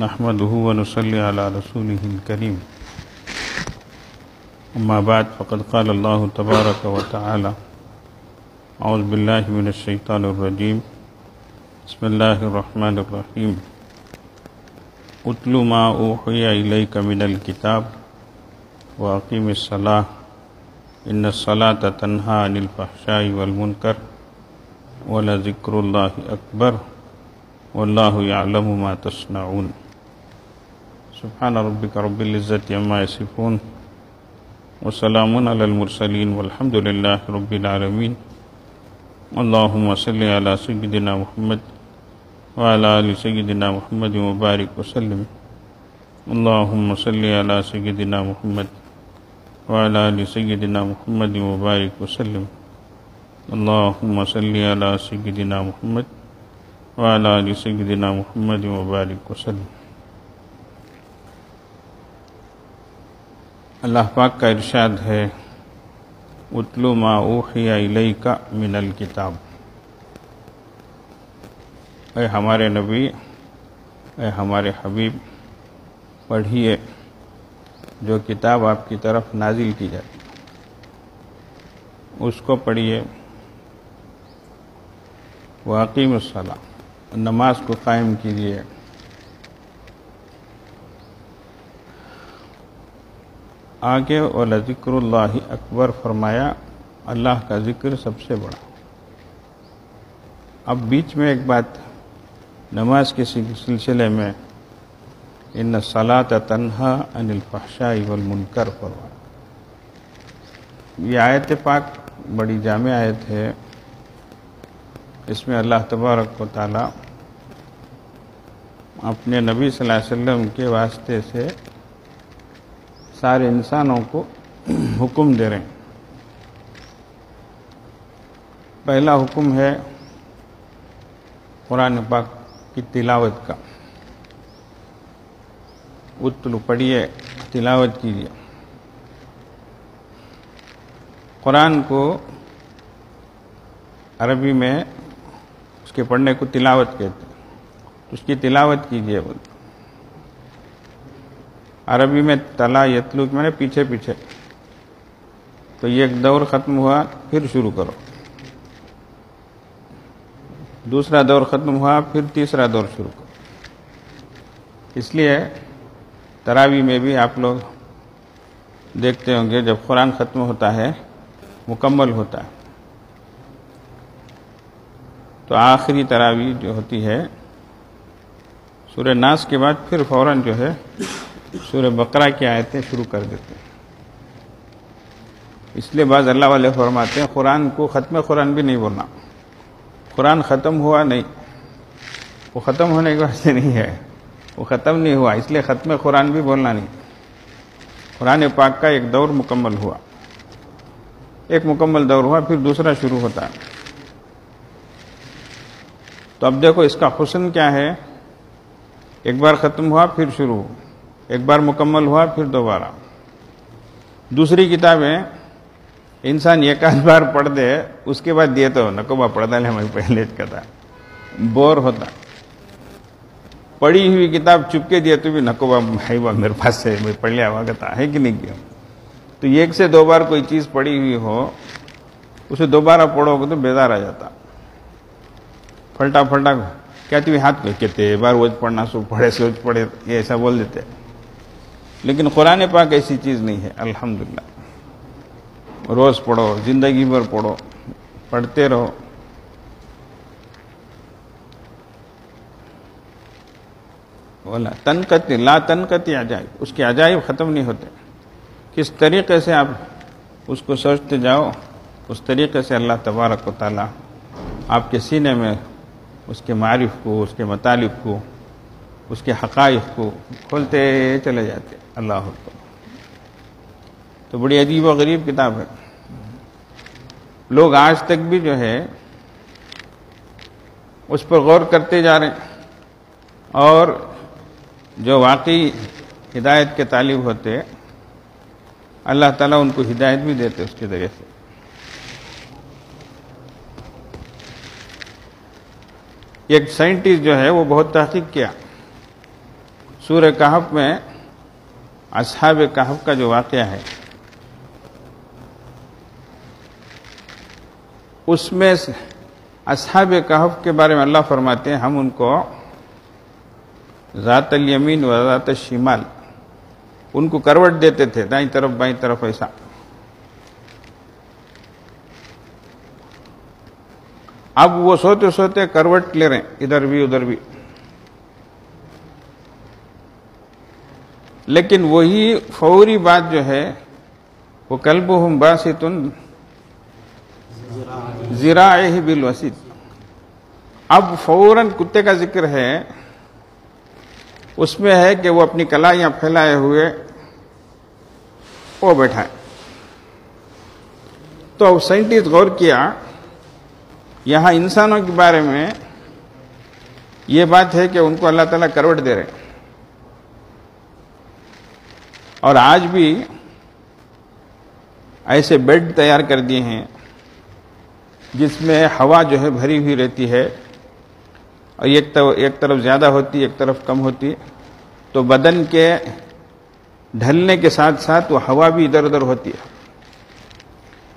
نحمده ونصلي على رسوله الكريم أما بعد فقد قال الله تبارك وتعالى أعوذ بالله من الشيطان الرجيم بسم الله الرحمن الرحيم اتل ما أوحي إليك من الكتاب وأقم الصلاة إن الصلاة تنهى عن الفحشاء والمنكر ولذكر الله أكبر والله يعلم ما تصنعون سبحان ربك رب العزة عما يصفون وسلام على المرسلين والحمد لله رب العالمين اللهم صل على سيدنا محمد وعلى آل سيدنا محمد وبارك وسلم اللهم صل على سيدنا محمد وعلى آل سيدنا محمد وبارك وسلم اللهم صل على سيدنا محمد وعلى آل سيدنا محمد وبارك وسلم۔ اللہ پاک کا ارشاد ہے اتلو ما اوحی الیک من الکتاب، اے ہمارے نبی، اے ہمارے حبیب، پڑھیے جو کتاب آپ کی طرف نازل کی جاتی اس کو پڑھیے، واقیم الصلاۃ، نماز کو قائم کیجیے، آگے وَلَذِكْرُ اللَّهِ اکبر فرمایا، اللہ کا ذکر سب سے بڑا۔ اب بیچ میں ایک بات نماز کے سلسلے میں ان الصلاۃ تنہا عن الفحشاء والمنکر فرمایا۔ یہ آیت پاک بڑی جامع آیت ہے، اس میں اللہ تبارک و تعالی اپنے نبی صلی اللہ علیہ وسلم کے واسطے سے سارے انسانوں کو حکم دے رہے ہیں۔ پہلا حکم ہے قرآن پاک کی تلاوت کا، اتلو پڑھیے، تلاوت کیجیے۔ قرآن کو عربی میں اس کے پڑھنے کو تلاوت کہتے ہیں، اس کی تلاوت کیجیے بولتے۔ عربی میں تلا یتلو میں نے پیچھے پیچھے، تو یہ ایک دور ختم ہوا پھر شروع کرو، دوسرا دور ختم ہوا پھر تیسرا دور شروع کرو۔ اس لیے تراویح میں بھی آپ لوگ دیکھتے ہوں گے جب قرآن ختم ہوتا ہے، مکمل ہوتا ہے، تو آخری تراویح جو ہوتی ہے سورہ ناس کے بعد پھر فوراً جو ہے سورہ بقرہ کی آیتیں شروع کر دیتے ہیں۔ اس لیے بعض اللہ والے فرماتے ہیں قرآن کو ختم قرآن بھی نہیں بولنا، قرآن ختم ہوا نہیں، وہ ختم ہونے کے واسطے نہیں ہے، وہ ختم نہیں ہوا، اس لیے ختم قرآن بھی بولنا نہیں۔ قرآن پاک کا ایک دور مکمل ہوا، ایک مکمل دور ہوا پھر دوسرا شروع ہوتا ہے۔ تو اب دیکھو اس کا حسن کیا ہے، ایک بار ختم ہوا پھر شروع، ایک بار مکمل ہوا پھر دوبارہ۔ دوسری کتابیں انسان ایک آدھ بار پڑھ دے، اس کے بعد یہ تو نکوبا پڑھ ڈالے، ہمیں پہلے کہتا بور ہوتا۔ پڑھی ہوئی کتاب چپ کے دیے تو بھی نکوبا بھائی با میرے پاس سے میں پڑھ لیا ہوا کہتا ہے کہ نہیں کیا۔ تو ایک سے دو بار کوئی چیز پڑھی ہوئی ہو، اسے دوبارہ پڑھو گے تو بیزار آ جاتا، پھلٹا پھلٹا کہتے ہوئے ہاتھ کہتے بار روز پڑھنا سو پڑھے سوچ پڑھے، یہ ایسا بول دیتے۔ لیکن قرآن پاک ایسی چیز نہیں ہے، الحمدللہ۔ روز پڑھو، زندگی بھر پڑھو، پڑھتے رہو۔ بولا تنقطع لا تنقطع عجائب، اس کے عجائب ختم نہیں ہوتے۔ کس طریقے سے آپ اس کو سوچتے جاؤ، اس طریقے سے اللہ تبارک و تعالی آپ کے سینے میں اس کے معارف کو، اس کے مطالب کو، اس کے حقائق کو کھولتے چلے جاتے۔ اللہ اکبر۔ تو بڑی عجیب و غریب کتاب ہے، لوگ آج تک بھی جو ہے اس پر غور کرتے جا رہے ہیں، اور جو واقعی ہدایت کے طالب ہوتے اللہ تعالیٰ ان کو ہدایت بھی دیتے اس کے ذریعے سے۔ ایک سائنٹسٹ جو ہے وہ بہت تحقیق کیا، سورہ کہف میں اصحاب کہف کا جو واقعہ ہے اس میں اصحاب کہف کے بارے میں اللہ فرماتے ہیں ہم ان کو ذات الیمین و ذات الشمال ان کو کروٹ دیتے تھے، دائیں طرف بائیں طرف ایسا. اب وہ سوتے سوتے کروٹ لے رہے ہیں ادھر بھی ادھر بھی، لیکن وہی فوری بات جو ہے وہ کلبہم باسط ذراعہ بالوسید. اب فوراً کتے کا ذکر ہے، اس میں ہے کہ وہ اپنی کلائیاں پھیلائے ہوئے وہ بیٹھا ہے. تو سائنٹسٹ غور کیا، یہاں انسانوں کے بارے میں یہ بات ہے کہ ان کو اللہ تعالیٰ کروٹ دے رہے ہیں. اور آج بھی ایسے بیڈ تیار کر دیے ہیں جس میں ہوا جو ہے بھری ہوئی رہتی ہے اور ایک طرف زیادہ ہوتی ایک طرف کم ہوتی، تو بدن کے ڈھلنے کے ساتھ ساتھ وہ ہوا بھی ادھر ادھر ہوتی ہے.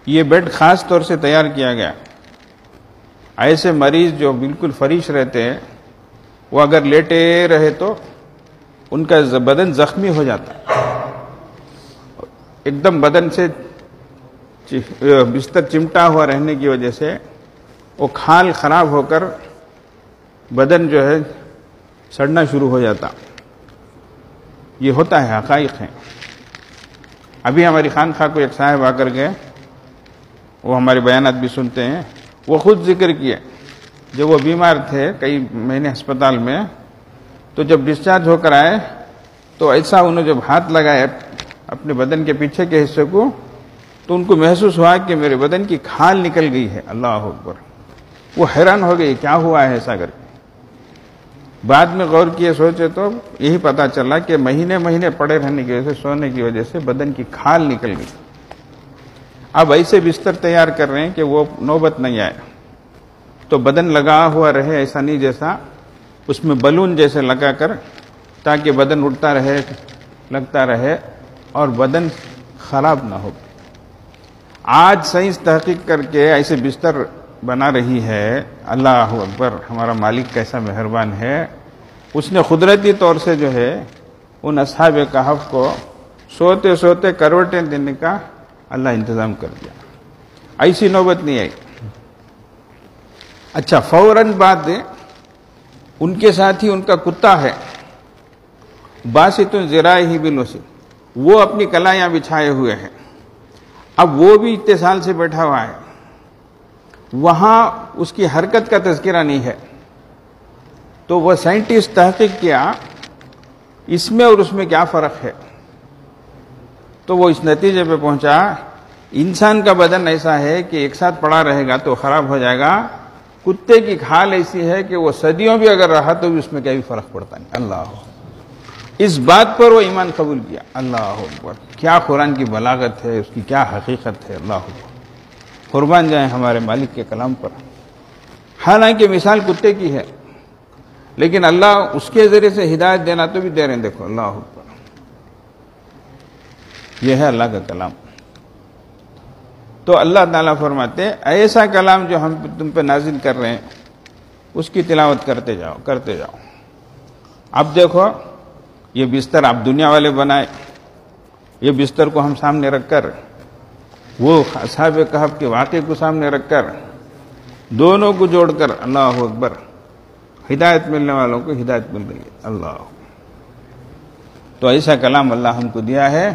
یہ بیڈ خاص طور سے تیار کیا گیا. ایسے مریض جو بالکل فریش رہتے ہیں وہ اگر لیٹے رہے تو ان کا بدن زخمی ہو جاتا ہے، ایک دم بدن سے بستر چمٹا ہوا رہنے کی وجہ سے وہ کھال خراب ہو کر بدن جو ہے سڑنا شروع ہو جاتا. یہ ہوتا ہے، حقائق ہیں. ابھی ہماری خانقاہ کو ایک صاحب آ کر گئے، وہ ہمارے بیانات بھی سنتے ہیں. وہ خود ذکر کیے جب وہ بیمار تھے کئی مہینے ہسپتال میں، تو جب ڈسچارج ہو کر آئے تو ایسا انہوں جب ہاتھ لگائے اپنے بدن کے پیچھے کے حصے کو تو ان کو محسوس ہوا کہ میرے بدن کی کھال نکل گئی ہے. اللہ اکبر. وہ حیران ہو گئی کیا ہوا ہے ایسا کر کے. بعد میں غور کیے سوچے تو یہی پتا چلا کہ مہینے مہینے پڑے رہنے کی وجہ سے سونے کی وجہ سے بدن کی کھال نکل گئی. اب ایسے بستر تیار کر رہے ہیں کہ وہ نوبت نہیں آئے تو بدن لگا ہوا رہے، ایسا نہیں جیسا اس میں بلون جیسے لگا کر، تاکہ بدن اٹھتا رہے لگتا رہے اور بدن خراب نہ ہو. آج سائنس تحقیق کر کے ایسے بستر بنا رہی ہے. اللہ اکبر. ہمارا مالک کیسا مہربان ہے، اس نے قدرتی طور سے جو ہے ان اصحاب کہف کو سوتے سوتے کروٹیں دینے کا اللہ انتظام کر دیا. ایسی نوبت نہیں آئی. اچھا، فوراً بعد ان کے ساتھ ہی ان کا کتا ہے باسط ذراعہ بالوسید، وہ اپنی کلائیاں بچھائے ہوئے ہیں. اب وہ بھی اتصال سے بیٹھا ہوا ہے. وہاں اس کی حرکت کا تذکرہ نہیں ہے. تو وہ سائنٹسٹ تحقیق کیا اس میں اور اس میں کیا فرق ہے، تو وہ اس نتیجے پہ پہنچا انسان کا بدن ایسا ہے کہ ایک ساتھ پڑا رہے گا تو خراب ہو جائے گا. کتے کی کھال ایسی ہے کہ وہ صدیوں بھی اگر رہا تو بھی اس میں کیا بھی فرق پڑتا نہیں. اللہ، اس بات پر وہ ایمان قبول کیا. اللہ اکبر. کیا قرآن کی بلاغت ہے، اس کی کیا حقیقت ہے. اللہ اکبر. قربان جائیں ہمارے مالک کے کلام پر. حالانکہ مثال کتے کی ہے، لیکن اللہ اس کے ذریعے سے ہدایت دینا تو بھی دے رہے ہیں. دیکھو اللہ اکبر. یہ ہے اللہ کا کلام. تو اللہ تعالیٰ فرماتے ہیں ایسا کلام جو ہم تم پہ نازل کر رہے ہیں اس کی تلاوت کرتے جاؤ کرتے جاؤ. اب دیکھو یہ بستر آپ دنیا والے بنائے، یہ بستر کو ہم سامنے رکھ کر وہ اصحاب کہف کے واقعے کو سامنے رکھ کر دونوں کو جوڑ کر اللہ اکبر ہدایت ملنے والوں کو ہدایت مل رہی ہے. اللہ. تو ایسا کلام اللہ ہم کو دیا ہے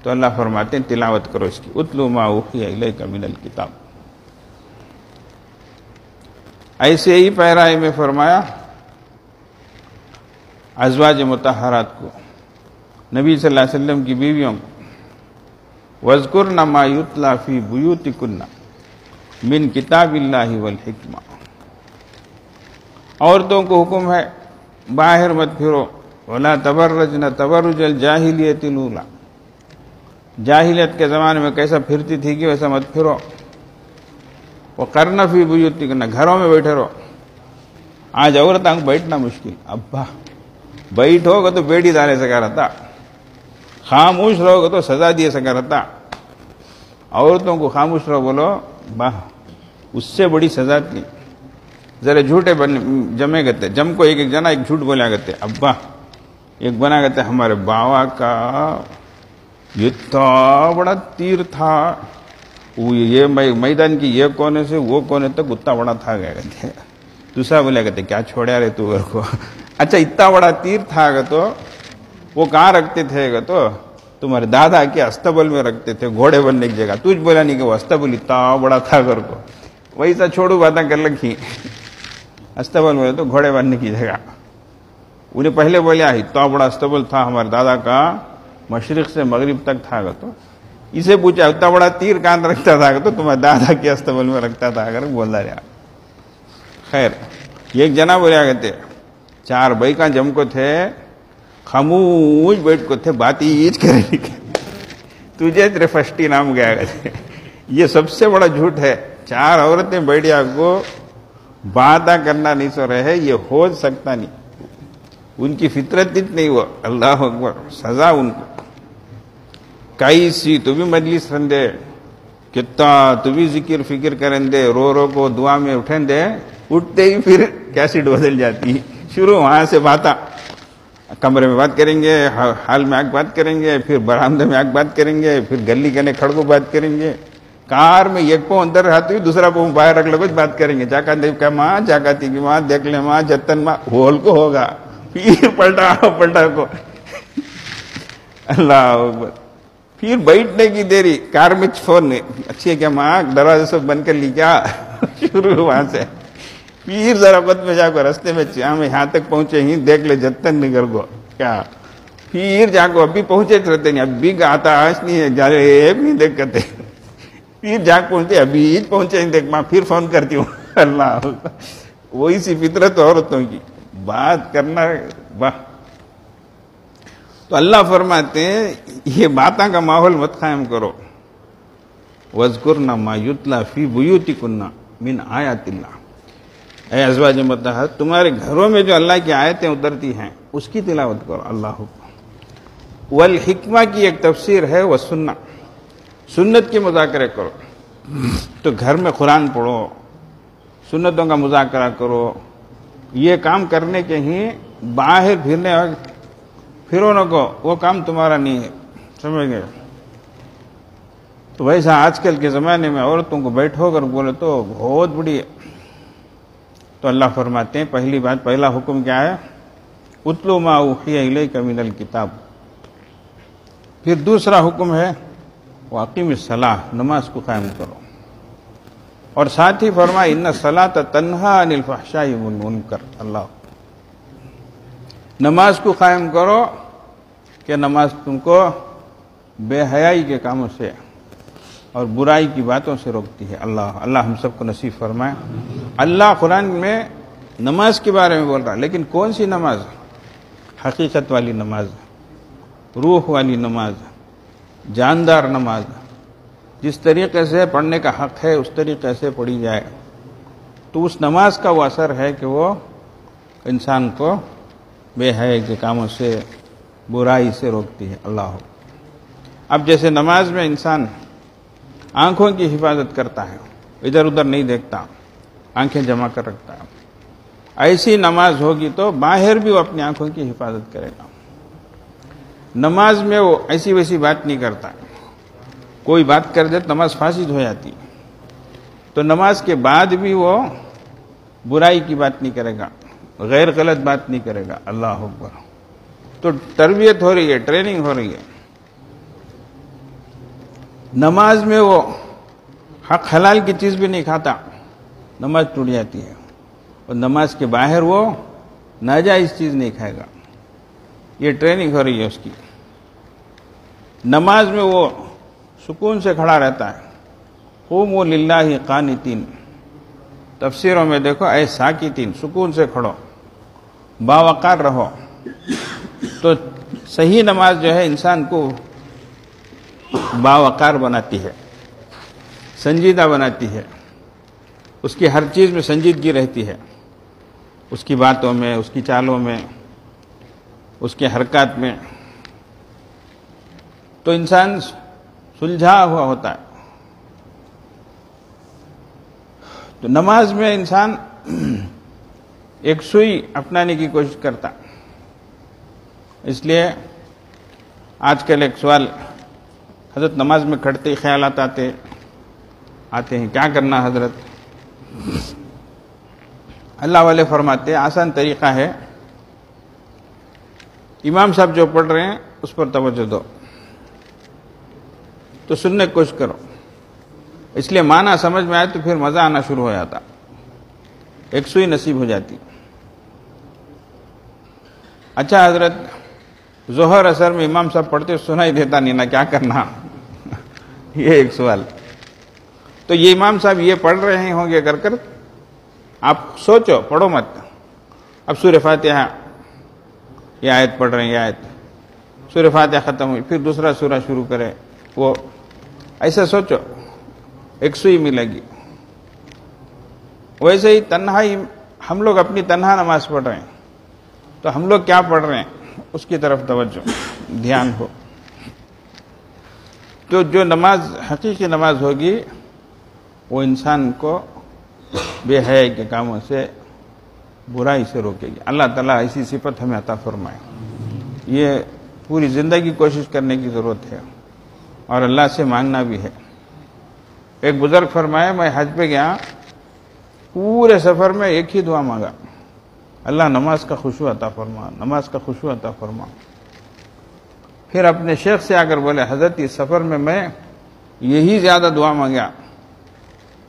تو اللہ فرماتے ہیں تلاوت کرو اس کی. اتلو ما اوحی الیک من الکتاب. ایسے ہی پیرائے میں فرمایا ازواج مطہرات کو، نبی صلی اللہ علیہ وسلم کی بیویوں کو، وَاذْكُرْنَ مَا يُتْلَى فِي بُيُوتِكُنَّ مِنْ کتاب اللہ والحکمہ. عورتوں کو حکم ہے باہر مت پھرو. وَلَا تَبَرَّجْنَ تَبَرُّجَ الْجَاهِلِيَّةِ الْأُولَىٰ. جاہلیت کے زمانے میں کیسا پھرتی تھی کہ ویسا مت پھرو. وَقَرْنَ فِي بُيُوتِكُنَّ. گھروں میں بیٹھے رہو. آج عورتوں کو بیٹھنا مشکل. ابا بیٹھو گے تو بیٹی دانے سکا رہتا, خاموش رہو گے تو سزا دیے سکا رہتا. عورتوں کو خاموش رہو بولو باہ اس سے بڑی سزا تھی. ذرا جھوٹے جمے گتے جم کو ایک جنا ایک جھوٹ بولیا کرتے. ابا ایک بنا کرتے ہمارے باوا کا اتنا بڑا تیر تھا, یہ میدان کی یہ کونے سے وہ کونے تک اتنا بڑا تھا گیا کرتے. دوسرا بولیا کرتے کیا چھوڑیا رہے تو گھر کو, اچھا اتنا بڑا تیر تھا گا تو وہ کہاں رکھتے تھے گا تو تمہارے دادا کے استبل میں رکھتے تھے گھوڑے بننے کی جگہ. تجھ بولا نہیں کہ وہ استبل اتنا بڑا تھا گھر کو, ویسا چھوڑو باتیں کر لکھی استبل میں تو گھوڑے بننے کی جگہ. انہیں پہلے بولیا اتنا بڑا استبل تھا ہمارے دادا کا مشرق سے مغرب تک تھا گا. تو اسے پوچھا اتنا بڑا تیر کہاں رکھتا تھا تو تمہارے دادا کے استبل میں رکھتا تھا اگر بولتا رہا. خیر ایک جنا بولیا کہتے چار بھائی کا جم کو تھے, خاموش بیٹھ کو تھے, بات ہی کرے تجھے تیرے فسٹی نام گیا کرتے. یہ سب سے بڑا جھوٹ ہے. چار عورتیں بیٹھیا کو باتیں کرنا نہیں سو رہے, یہ ہو سکتا نہیں. ان کی فطرت نہیں وہ. اللہ اکبر, سزا ان کو. کیسی تو بھی مجلس رہن دے, کتنا تو بھی ذکر فکر کریں دے, رو رو کو دعا میں اٹھیں دے, اٹھتے ہی پھر کیسٹ بدل جاتی. شروع وہاں سے باتیں, کمرے میں بات کریں گے, ہال میں آگ بات کریں گے, پھر برآمدے میں آگ بات کریں گے, پھر گلی کے کھڑکو بات کریں گے, کار میں ایک پاؤں اندر رہتے ہوئی دوسرا پاؤں باہر رکھ لو کچھ بات کریں گے. جاکا دیو کا ماں, جاکا تی کی ماں, دیکھ لے ماں, جتن ماں, ہول کو ہوگا. پھر پلٹا کو اللہ اکبر. پھر بیٹھنے کی دیری, کار میں فون, اچھی ہے کیا ماں, دروازہ سب بند کر لی کیا. شروع وہاں سے. پھر ذرا خود میں جا کر رستے میں ہم یہاں تک پہنچے ہی, دیکھ لے جتن نگر کو کیا. پھر جا کو ابھی پہنچے رہتے نہیں, ابھی آتا آج نہیں ہے, جا رہے نہیں دیکھ کرتے. پھر جا پہنچتے ابھی پہنچے نہیں دیکھ ماں, پھر فون کرتی ہوں. اللہ وہی سی فطرت عورتوں کی بات کرنا. واہ. تو اللہ فرماتے ہیں یہ باتاں کا ماحول مت قائم کرو. وَاذْكُرْنَ مَا يُتْلَى فِي بُيُوتِكُنَّ مِنْ آیَاتِ اللَّهِ. اے ازواج مطہرات, تمہارے گھروں میں جو اللہ کی آیتیں اترتی ہیں اس کی تلاوت کرو. اللہ والحکمہ کی ایک تفسیر ہے والسنہ, سنت کے مذاکرے کرو. تو گھر میں قرآن پڑھو, سنتوں کا مذاکرہ کرو. یہ کام کرنے کے ہی باہر پھرو نہ کو, وہ کام تمہارا نہیں ہے. سمجھ گئے. تو ویسا آج کل کے زمانے میں عورتوں کو بیٹھو کر بولے تو بہت بڑی ہے. تو اللہ فرماتے ہیں پہلی بات, پہلا حکم کیا ہے, اتلو ما اوحی الیک من الکتاب. پھر دوسرا حکم ہے واقیم الصلاۃ, نماز کو قائم کرو. اور ساتھ ہی فرمایا ان الصلاۃ تنہی عن الفحشاء والمنکر. اللہ نماز کو قائم کرو کہ نماز تم کو بے حیائی کے کاموں سے اور برائی کی باتوں سے روکتی ہے. اللہ ہم سب کو نصیب فرمائے. اللہ قرآن میں نماز کے بارے میں بول رہا, لیکن کون سی نماز؟ حقیقت والی نماز, روح والی نماز, جاندار نماز. جس طریقے سے پڑھنے کا حق ہے اس طریقے سے پڑھی جائے تو اس نماز کا وہ اثر ہے کہ وہ انسان کو بے حیائی کے کاموں سے برائی سے روکتی ہے. اللہ اب جیسے نماز میں انسان آنکھوں کی حفاظت کرتا ہے, ادھر ادھر نہیں دیکھتا, آنکھیں جمع کر رکھتا ہے, ایسی نماز ہوگی تو باہر بھی وہ اپنی آنکھوں کی حفاظت کرے گا. نماز میں وہ ایسی ویسی بات نہیں کرتا, کوئی بات کر دے تو نماز فاسد ہو جاتی. تو نماز کے بعد بھی وہ برائی کی بات نہیں کرے گا, غیر غلط بات نہیں کرے گا. اللہ اکبر. تو تربیت ہو رہی ہے, ٹریننگ ہو رہی ہے. نماز میں وہ حق حلال کی چیز بھی نہیں کھاتا, نماز ٹوٹ جاتی ہے. اور نماز کے باہر وہ ناجائز چیز نہیں کھائے گا. یہ ٹریننگ ہو رہی ہے اس کی. نماز میں وہ سکون سے کھڑا رہتا ہے. قوموا للہ قانتین. تفسیروں میں دیکھو اے ساکتین, سکون سے کھڑو, باوقار رہو. تو صحیح نماز جو ہے انسان کو باوقار بناتی ہے, سنجیدہ بناتی ہے. اس کی ہر چیز میں سنجیدگی رہتی ہے, اس کی باتوں میں, اس کی چالوں میں. اس کے حرکات میں، تو انسان سلجھا ہوا ہوتا ہے. تو نماز میں انسان ایک سوئی اپنانے کی کوشش کرتا. اس لیے آج کل ایک سوال، حضرت نماز میں کھڑتے ہی خیالات آتے ہیں، کیا کرنا حضرت؟ اللہ والے فرماتے ہیں آسان طریقہ ہے، امام صاحب جو پڑھ رہے ہیں اس پر توجہ دو، تو سننے کی کوشش کرو. اس لیے معنی سمجھ میں آئے تو پھر مزہ آنا شروع ہو جاتا، ایک سوئی نصیب ہو جاتی. اچھا حضرت ظہر اثر میں امام صاحب پڑھتے سنائی دیتا نہیں نا، کیا کرنا؟ یہ ایک سوال. تو یہ امام صاحب یہ پڑھ رہے ہوں گے کر آپ سوچو، پڑھو مت. اب سورہ فاتحہ یہ آیت پڑھ رہے ہیں، یہ آیت، سورہ فاتحہ ختم ہوئی، پھر دوسرا سورہ شروع کرے، وہ ایسا سوچو ایک سوئی ملے گی. ویسے ہی تنہائی، ہم لوگ اپنی تنہا نماز پڑھ رہے ہیں، تو ہم لوگ کیا پڑھ رہے ہیں اس کی طرف توجہ، دھیان ہو. تو جو نماز حقیقی نماز ہوگی وہ انسان کو بے حیائی کے کاموں سے، برائی سے روکے گی. اللہ تعالیٰ ایسی صفت ہمیں عطا فرمائے. یہ پوری زندگی کوشش کرنے کی ضرورت ہے اور اللہ سے مانگنا بھی ہے. ایک بزرگ فرمائے، میں حج پہ گیا، پورے سفر میں ایک ہی دعا مانگا، اللہ نماز کا خشوع عطا فرما، نماز کا خشوع عطا فرما. پھر اپنے شیخ سے آ کر بولے حضرت اس سفر میں یہی زیادہ دعا مانگا،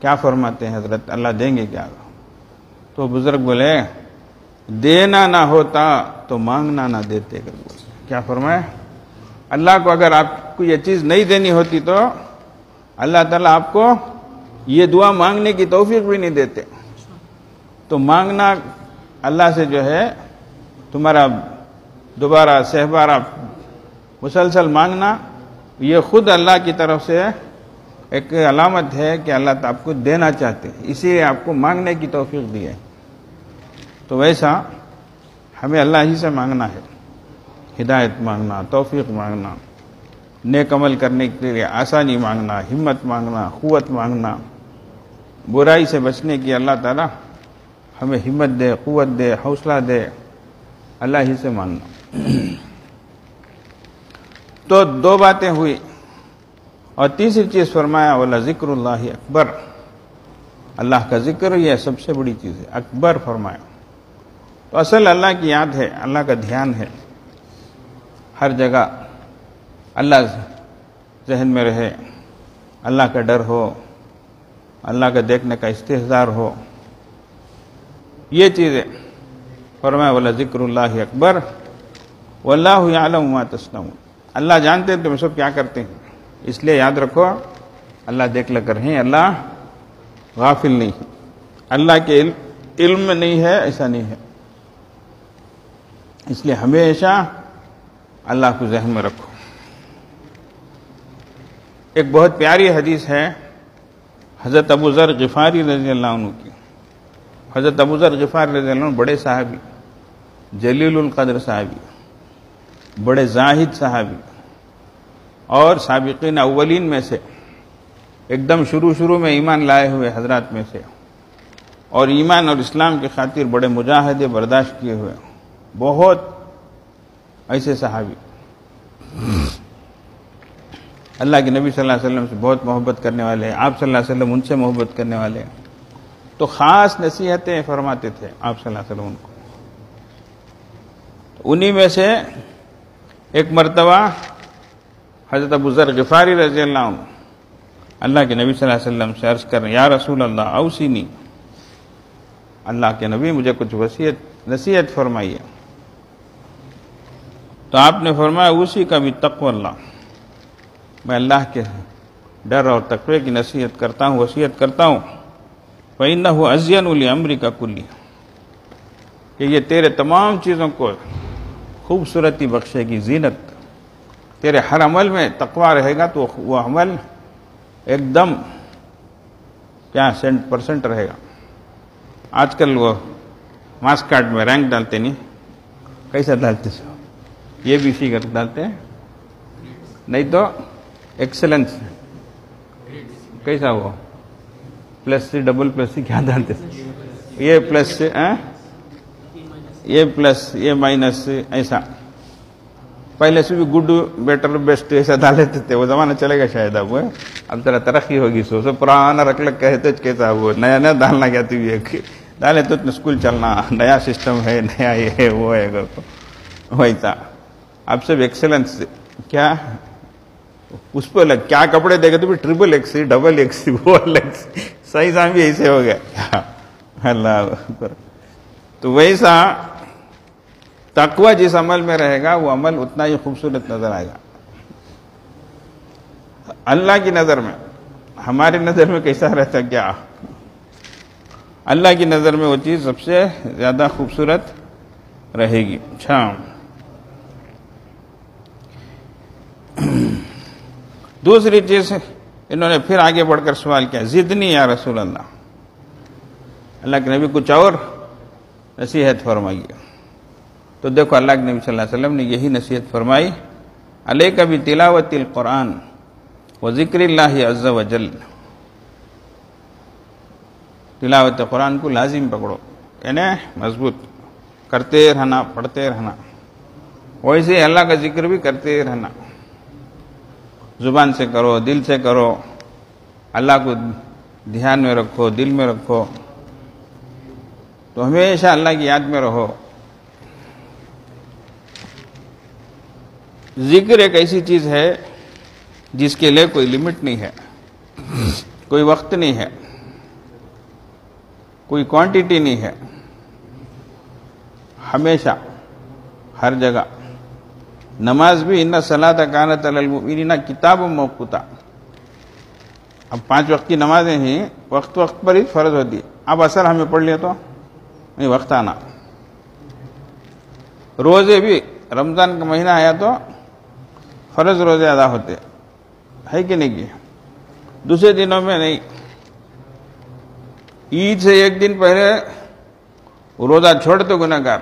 کیا فرماتے ہیں حضرت، اللہ دیں گے کیا؟ تو بزرگ بولے دینا نہ ہوتا تو مانگنا نہ دیتے. کیا فرمائے؟ اللہ کو اگر آپ کو یہ چیز نہیں دینی ہوتی تو اللہ تعالیٰ آپ کو یہ دعا مانگنے کی توفیق بھی نہیں دیتے. تو مانگنا اللہ سے جو ہے تمہارا دوبارہ سہبارہ مسلسل مانگنا، یہ خود اللہ کی طرف سے ایک علامت ہے کہ اللہ تعالیٰ آپ کو دینا چاہتے ہیں، اسی لیے آپ کو مانگنے کی توفیق دی ہے. تو ویسا ہمیں اللہ ہی سے مانگنا ہے، ہدایت مانگنا، توفیق مانگنا، نیک عمل کرنے کے لیے آسانی مانگنا، ہمت مانگنا، قوت مانگنا، برائی سے بچنے کی اللہ تعالیٰ ہمیں ہمت دے، قوت دے، حوصلہ دے، اللہ ہی سے مانگنا. تو دو باتیں ہوئی، اور تیسری چیز فرمایا وَلَا ذِكْرُ اللَّهِ اکبر، اللہ کا ذکر یہ سب سے بڑی چیز ہے، اکبر فرمایا. تو اصل اللہ کی یاد ہے، اللہ کا دھیان ہے، ہر جگہ اللہ ذہن میں رہے، اللہ کا ڈر ہو، اللہ کا دیکھنے کا استحضار ہو، یہ چیزیں فرمایا وَلَا ذِكْرُ اللَّهِ اکبر وَاللَّهُ يَعْلَمُ مَا تَصْنَعُونَ. اللہ جانتے ہیں تم سب کیا کرتے ہیں، اس لیے یاد رکھو اللہ دیکھ لے کر ہیں، اللہ غافل نہیں ہے، اللہ کے علم میں نہیں ہے، ایسا نہیں ہے. اس لیے ہمیشہ اللہ کو ذہن میں رکھو. ایک بہت پیاری حدیث ہے حضرت ابو ذر غفاری رضی اللہ عنہ کی. حضرت ابو ذر غفاری رضی اللہ عنہ بڑے صحابی، جلیل القدر صحابی، بڑے زاہد صحابی، اور سابقین اولین میں سے، ایک دم شروع میں ایمان لائے ہوئے حضرات میں سے، اور ایمان اور اسلام کی خاطر بڑے مجاہدے برداشت کیے ہوئے بہت ایسے صحابی، اللہ کے نبی صلی اللہ علیہ وسلم سے بہت محبت کرنے والے ہیں، آپ صلی اللہ علیہ وسلم ان سے محبت کرنے والے ہیں. تو خاص نصیحتیں فرماتے تھے آپ صلی اللہ علیہ وسلم ان کو. انہی میں سے ایک مرتبہ حضرت ابو ذر غفاری رضی اللہ عنہ اللہ کے نبی صلی اللہ علیہ وسلم سے عرض کر رہے ہیں یا رسول اللہ اوصینی، اللہ کے نبی مجھے کچھ نصیحت فرمائیے. تو آپ نے فرمایا اوصی کا بھی تقوی اللہ، میں اللہ کے ڈر اور تقوی کی نصیحت کرتا ہوں، وصیت کرتا ہوں. فَإِنَّهُ أَزْيَنُ لِأَمْرِكَ كُلِّهِ، کہ یہ تیرے تمام چیزوں کو خوبصورتی بخشے گی، زینت. تیرے ہر عمل میں تقوی رہے گا تو وہ عمل ایک دم کیا 100% رہے گا. آج کل وہ مارکس کارڈ میں رینک ڈالتے نہیں، کیسا ڈالتے یہ بھی سی کر ڈالتے ہیں, نہیں تو ایکسلنس کیسا وہ پلس سی ڈبل پلس سی کیا ڈالتے, یہ پلس سے یہ پلس یہ مائنس ایسا, پہلے سے بھی گڈ بیٹر بیسٹ ایسا ڈالتے تھے, وہ زمانہ چلے گا شاید اب ذرا ترقی ہوگی, سو پرانا رکھ لگ کہتے کیسا وہ نیا نیا ڈالنا کیا تھی, ڈالے تو اسکول چلنا, نیا سسٹم ہے, نیا یہ ہے وہ ہے, ویسا اب سب ایکسلنس کیا اس پہ لگ کیا کپڑے دیکھے تو بھی ٹریپل ایکس ڈبل ایکس وہ صحیح سام بھی ایسے ہو گیا. اللہ اکبر. تو ویسا تقوی جس عمل میں رہے گا وہ عمل اتنا ہی خوبصورت نظر آئے گا اللہ کی نظر میں. ہماری نظر میں کیسا رہتا کیا, اللہ کی نظر میں وہ چیز سب سے زیادہ خوبصورت رہے گی. اچھا, دوسری چیز انہوں نے پھر آگے بڑھ کر سوال کیا, زدنی یا رسول اللہ, اللہ کے نبی کچھ اور نصیحت فرمائیے. تو دیکھو اللہ کے نبی صلی اللہ علیہ وسلم نے یہی نصیحت فرمائی, علیک بتلاوت القرآن و ذکر اللہ عز وجل, تلاوت قرآن کو لازم پکڑو, یعنی مضبوط کرتے رہنا, پڑھتے رہنا, ویسے اللہ کا ذکر بھی کرتے رہنا, زبان سے کرو, دل سے کرو, اللہ کو دھیان میں رکھو, دل میں رکھو, تو ہمیشہ اللہ کی یاد میں رہو. ذکر ایک ایسی چیز ہے جس کے لیے کوئی لمٹ نہیں ہے, کوئی وقت نہیں ہے, کوئی کوانٹیٹی نہیں ہے, ہمیشہ ہر جگہ. نماز بھی ان الصلاۃ کانت علی المؤمنین کتابا موقوتا, اب 5 وقت کی نمازیں ہیں وقت وقت پر ہی فرض ہوتی ہے. اب اثر ہمیں پڑھ لیا تو نہیں وقت آنا. روزے بھی رمضان کا مہینہ آیا تو فرض روزے ادا ہوتے ہے کہ نہیں, دوسرے دنوں میں نہیں. عید سے ایک دن پہلے روزہ چھوڑ تو گنہگار,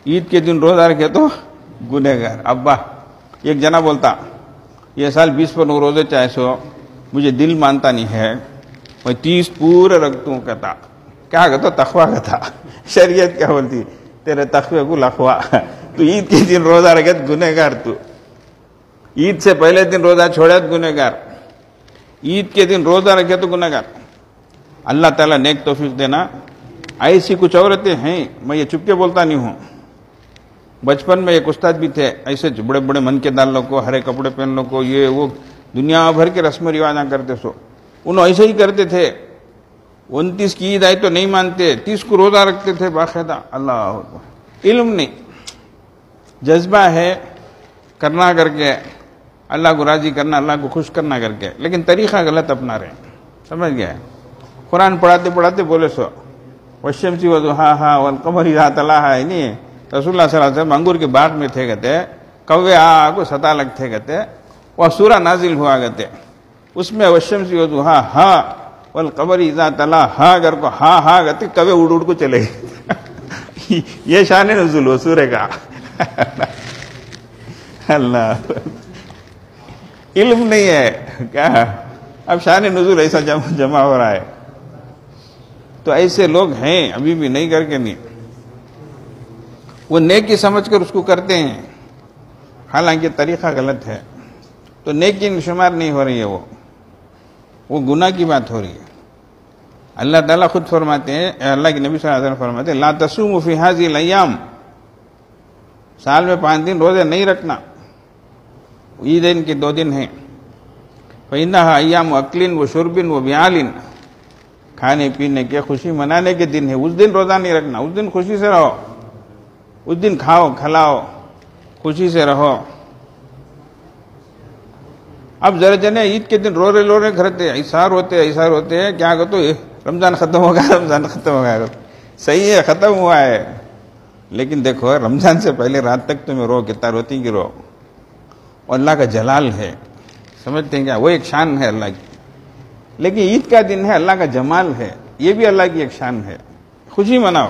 عید کے دن روزہ رکھے تو گنہگار. ابا ایک جنا بولتا یہ سال 20 پر روزے چاہے سو, مجھے دل مانتا نہیں ہے, میں 30 پورے رکھتا ہوں. کہتا کیا کہتا تقویٰ کا تھا, شریعت کیا بولتی تیرے تقوی کو لخوا, تو عید کے دن روزہ رکھے تو گنہگار, تو عید سے پہلے دن روزہ چھوڑے تو گنہگار, عید کے دن روزہ رکھے تو گنہگار. اللہ تعالیٰ نیک توفیق دینا. ایسی کچھ عورتیں ہیں, میں یہ چپ کے بولتا نہیں ہوں, بچپن میں ایک استاد بھی تھے, ایسے بڑے بڑے من کے ڈال لو کو, ہرے کپڑے پہن لو کو, یہ وہ دنیا بھر کے رسم و رواج کرتے, سو انہوں ایسے ہی کرتے تھے. 29 کی عید آئی تو نہیں مانتے, 30 کو روزہ رکھتے تھے باقاعدہ. اللہ علم نہیں, جذبہ ہے کرنا کر کے, اللہ کو راضی کرنا, اللہ کو خوش کرنا کر کے, لیکن طریقہ غلط اپنا رہے. سمجھ گیا, قرآن پڑھاتے پڑھاتے بولے سو والشمس وضحاها والقمر اذا تلاها, نہیں رسول اللہ صلی اللہ علیہ وسلم انگور کے باغ میں تھے کہتے, کوے کو 7 لگ تھے کہتے, وہ سورہ نازل ہوا کہتے, اس میں والشمس وضحاها والقمر اذا تلاها اگر کو ہاں کہتے, کوے اڑ اڑ کو چلے گئے. یہ شان نزول ہو سورہ کا. اللہ علم نہیں ہے کیا, اب شان نزول ایسا جمع ہو رہا ہے. تو ایسے لوگ ہیں ابھی بھی, نہیں کر کے نہیں, وہ نیکی سمجھ کر اس کو کرتے ہیں, حالانکہ طریقہ غلط ہے, تو نیکی میں شمار نہیں ہو رہی ہے, وہ گناہ کی بات ہو رہی ہے. اللہ تعالیٰ خود فرماتے ہیں, اللہ کے نبی صلی اللہ علیہ وسلم فرماتے ہیں, لا تصوموا فی هذه الايام, سال میں 5 دن روزے نہیں رکھنا, عیدین کے 2 دن ہیں. فإنها ایام اکل و شرب و بیال, کھانے پینے کے خوشی منانے کے دن ہے, اس دن روزہ نہیں رکھنا, اس دن خوشی سے رہو, اس دن کھاؤ کھلاؤ خوشی سے رہو. اب ذرا جنے عید کے دن رو رہے گھرتے, ایسار ہوتے ہیں, کیا کہ تو رمضان ختم ہو گیا, رمضان ختم ہو گیا. صحیح ہے ختم ہوا ہے, لیکن دیکھو رمضان سے پہلے رات تک تمہیں رو, کتنا روتی کی رو, اور اللہ کا جلال ہے, سمجھتے ہیں کیا, وہ ایک شان ہے اللہ کی. لیکن عید کا دن ہے, اللہ کا جمال ہے, یہ بھی اللہ کی ایک شان ہے, خوشی مناؤ.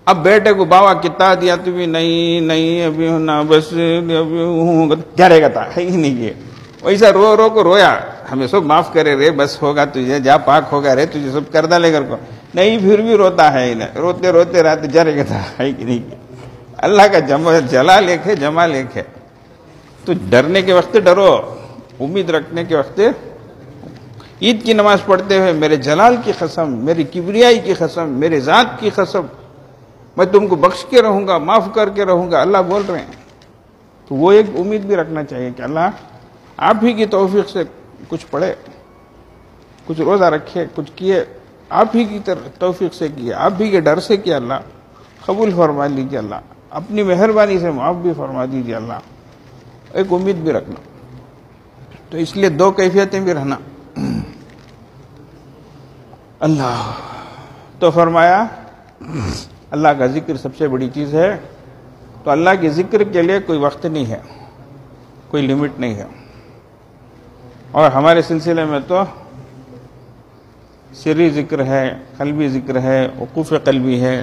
اب بیٹے کو باوا کتا دیا تو بھی نہیں ابھی ہونا بس ابھی ہوں کیا رہے گا تھا ہے ہی نہیں یہ ویسا رو رو کو رویا ہمیں سب معاف کرے رے بس ہوگا تجھے جا پاک ہوگا رے تجھے سب کر ڈالے کر کو نہیں پھر بھی روتا ہے انہیں روتے روتے رات جرے گا تھا ہے کہ نہیں اللہ کا جلال ایک ہے جمال ایک ہے تو ڈرنے کے وقت ڈرو امید رکھنے کے وقت عید کی نماز پڑھتے ہوئے میرے جلال کی قسم میری کبریائی کی قسم میرے ذات کی قسم میں تم کو بخش کے رہوں گا معاف کر کے رہوں گا اللہ بول رہے ہیں تو وہ ایک امید بھی رکھنا چاہیے کہ اللہ آپ ہی کی توفیق سے کچھ پڑھے کچھ روزہ رکھے کچھ کیے آپ ہی کی توفیق سے کیے آپ ہی کے ڈر سے کیا اللہ قبول فرما لیجیے اللہ اپنی مہربانی سے معاف بھی فرما دیجیے اللہ ایک امید بھی رکھنا تو اس لیے دو کیفیتیں بھی رہنا اللہ تو فرمایا اللہ کا ذکر سب سے بڑی چیز ہے تو اللہ کے ذکر کے لیے کوئی وقت نہیں ہے کوئی لمٹ نہیں ہے اور ہمارے سلسلے میں تو سری ذکر ہے قلبی ذکر ہے وقوف قلبی ہے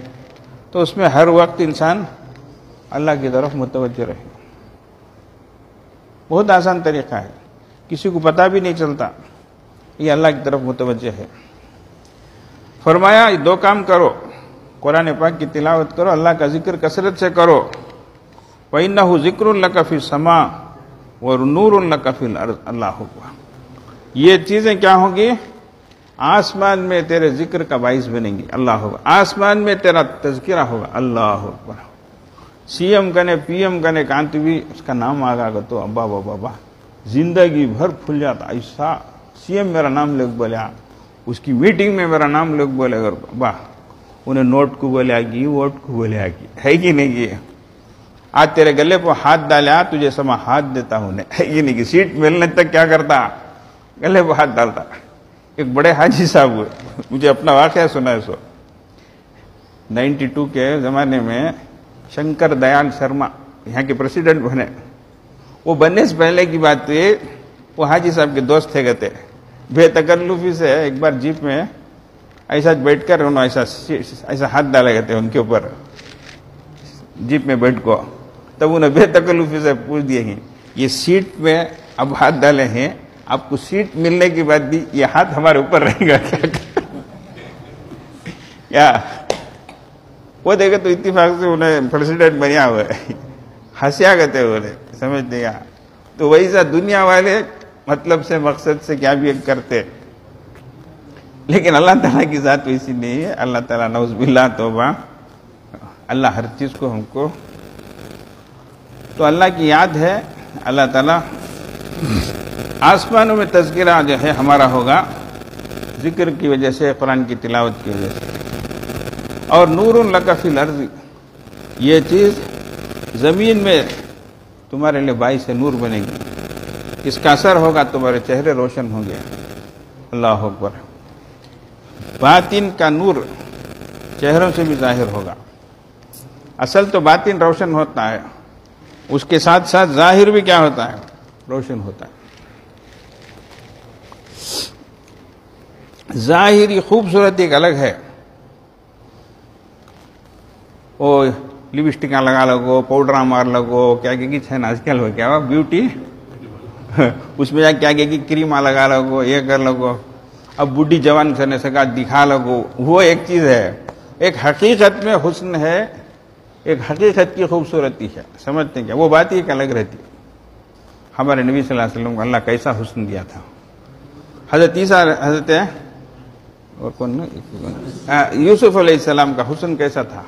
تو اس میں ہر وقت انسان اللہ کی طرف متوجہ رہے بہت آسان طریقہ ہے کسی کو پتہ بھی نہیں چلتا یہ اللہ کی طرف متوجہ ہے فرمایا یہ دو کام کرو قرآن پاک کی تلاوت کرو اللہ کا ذکر کثرت سے کرو وَإِنَّهُ ذِكْرٌ لَكَ فِي السَّمَاءِ وَنُورٌ لَكَ فِي الْأَرْضِ اللہ اکبر یہ چیزیں کیا ہوں گی آسمان میں تیرے ذکر کا باعث بنیں گی اللہ ہوگا آسمان میں تیرا تذکرہ ہوگا اللہ اکبر سی ایم کنے پی ایم کنے کانت بھی اس کا نام آگا تو ابا بابا زندگی بھر پھول جاتا ایسا سی ایم میرا نام لوگ بولے اس کی میٹنگ میں میرا نام لوگ بولے اگر با انہیں نوٹ کو بولے آگی ووٹ کو بولے آگی ہے کہ نہیں یہ آج تیرے گلے پہ ہاتھ ڈالیا تجھے سما ہاتھ دیتا ہوں ہے کہ نہیں کہ سیٹ ملنے تک کیا کرتا گلے پہ ہاتھ ڈالتا ایک بڑے حاجی صاحب ہوئے مجھے اپنا واقعہ سنا ہے سو 92 کے زمانے میں شنکر دیال شرما یہاں کے پریسیڈنٹ بنے وہ بننے سے پہلے کی بات تھی وہ حاجی صاحب کے دوست تھے گئے بے تکلفی سے ایک بار جیپ میں ایسا بیٹھ کر انہوں ایسا ہاتھ ڈالے گئے تھے ان کے اوپر جیپ میں بیٹھ کو تب انہیں بے تکلفی سے پوچھ دیے گی یہ سیٹ میں اب ہاتھ ڈالے ہیں آپ کو سیٹ ملنے کے بعد بھی یہ ہاتھ ہمارے اوپر رہے گا کیا وہ دیکھے تو اتفاق سے انہیں پریسیڈنٹ بنیا ہوا ہے ہنسیا کرتے انہیں سمجھ دیا تو ویسا دنیا والے مطلب سے مقصد سے کیا بھی کرتے لیکن اللہ تعالیٰ کی ذات ویسی نہیں ہے اللہ تعالیٰ نعوذ باللہ توبہ اللہ ہر چیز کو ہم کو تو اللہ کی یاد ہے اللہ تعالیٰ آسمانوں میں تذکرہ جو ہے ہمارا ہوگا ذکر کی وجہ سے قرآن کی تلاوت کی وجہ سے اور نور لک فی الارض یہ چیز زمین میں تمہارے لیے باعث نور بنے گی اس کا اثر ہوگا تمہارے چہرے روشن ہوں گے اللہ اکبر باطن کا نور چہروں سے بھی ظاہر ہوگا اصل تو باطن روشن ہوتا ہے اس کے ساتھ ساتھ ظاہر بھی کیا ہوتا ہے روشن ہوتا ہے ظاہری خوبصورتی ایک الگ ہے وہ لپسٹکاں لگا لگو پاؤڈر مار لگو کیا کہ ہے نا آج کل ہو کیا بیوٹی اس میں کیا کہ کریما لگا لگو یہ کر لگو اب بڈھی جوان سے نے سکا دکھا لگو وہ ایک چیز ہے ایک حقیقت میں حسن ہے ایک حقیقت کی خوبصورتی ہے سمجھتے ہیں کیا وہ بات ایک الگ رہتی ہمارے نبی صلی اللہ علیہ وسلم کو اللہ کیسا حسن دیا تھا حضرت عیسیٰ حضرت یوسف علیہ السلام کا حسن کیسا تھا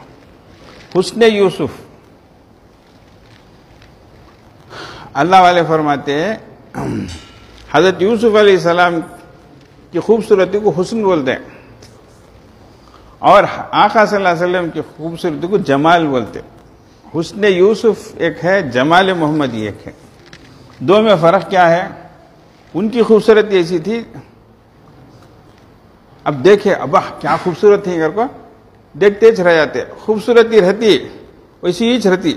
حسن یوسف اللہ والے فرماتے ہیں حضرت یوسف علیہ السلام کی خوبصورتی کو حسن بولتے ہیں اور آقا صلی اللہ علیہ وسلم کی خوبصورتی کو جمال بولتے ہیں حسن یوسف ایک ہے جمال محمدی ایک ہے دو میں فرق کیا ہے ان کی خوبصورتی ایسی تھی اب دیکھیں ابا کیا خوبصورت تھی گھر کو دیکھتے ہی رہ جاتے خوبصورتی رہتی ویسی ہی رہتی